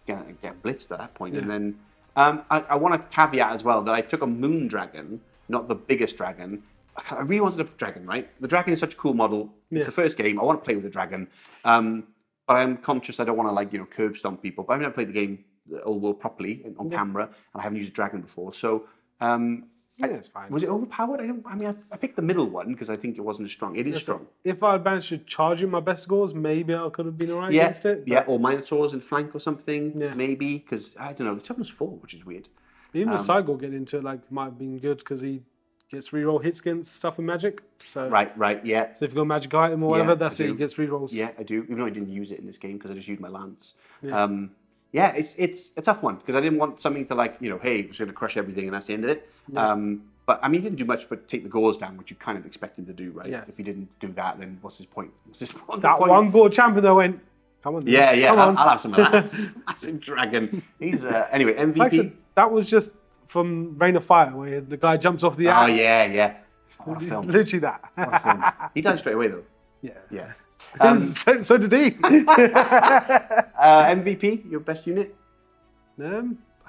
get blitzed at that point. And then I want to caveat as well that I took a moon dragon, not the biggest dragon. I really wanted a dragon, right? The dragon is such a cool model. It's the first game. I want to play with the dragon. But I'm conscious I don't want to, curb stomp people. But I've never played the game, the old world, properly on camera, and I haven't used a dragon before. So... it's fine. Was it overpowered? I picked the middle one because I think it wasn't as strong. It is strong. If I had managed to charge in my best scores, maybe I could have been alright against it. Yeah, or Minotaurs in flank or something, Yeah. maybe. Because, I don't know, the toughness 4, which is weird. Even the Cygor getting into it might have been good because he gets reroll hits against stuff with magic. So Right, yeah. So if you've got a magic item or whatever, I that's it. do. He gets rerolls. Yeah, I do. Even though I didn't use it in this game because I just used my lance. Yeah, it's a tough one because I didn't want something to hey, it's going to crush everything and that's the end of it. But I mean, he didn't do much but take the gauze down, which you kind of expect him to do, right? Yeah. If he didn't do that, then what's his point? That one Gore champion though went, come on. Yeah, come on. I'll have some of that. Massive dragon. He's anyway MVP. Like I said, that was just from Rain of Fire, where the guy jumps off the axe. Oh yeah. What a film. Literally that. What a film. He died straight away though. Yeah. Yeah. So did he. MVP, your best unit?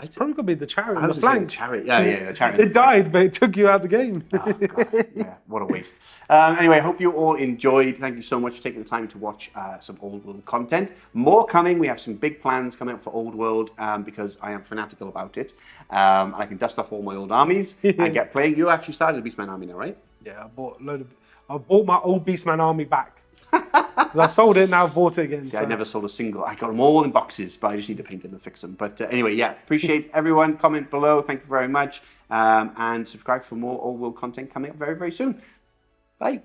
It's probably going to be the chariot on I the was gonna say flank. the chariot. Yeah, the chariot. It died, but it took you out the game. Oh, God. Yeah, what a waste. Anyway, I hope you all enjoyed. Thank you so much for taking the time to watch some Old World content. More coming. We have some big plans coming up for Old World because I am fanatical about it. I can dust off all my old armies and get playing. You actually started a Beastman army now, right? Yeah, I bought my old Beastman army back. Because I sold it, now I've bought it again. See, I never sold a single. I got them all in boxes, but I just need to paint them and fix them. But anyway, appreciate everyone. Comment below. Thank you very much. And subscribe for more Old World content coming up very, very soon. Bye.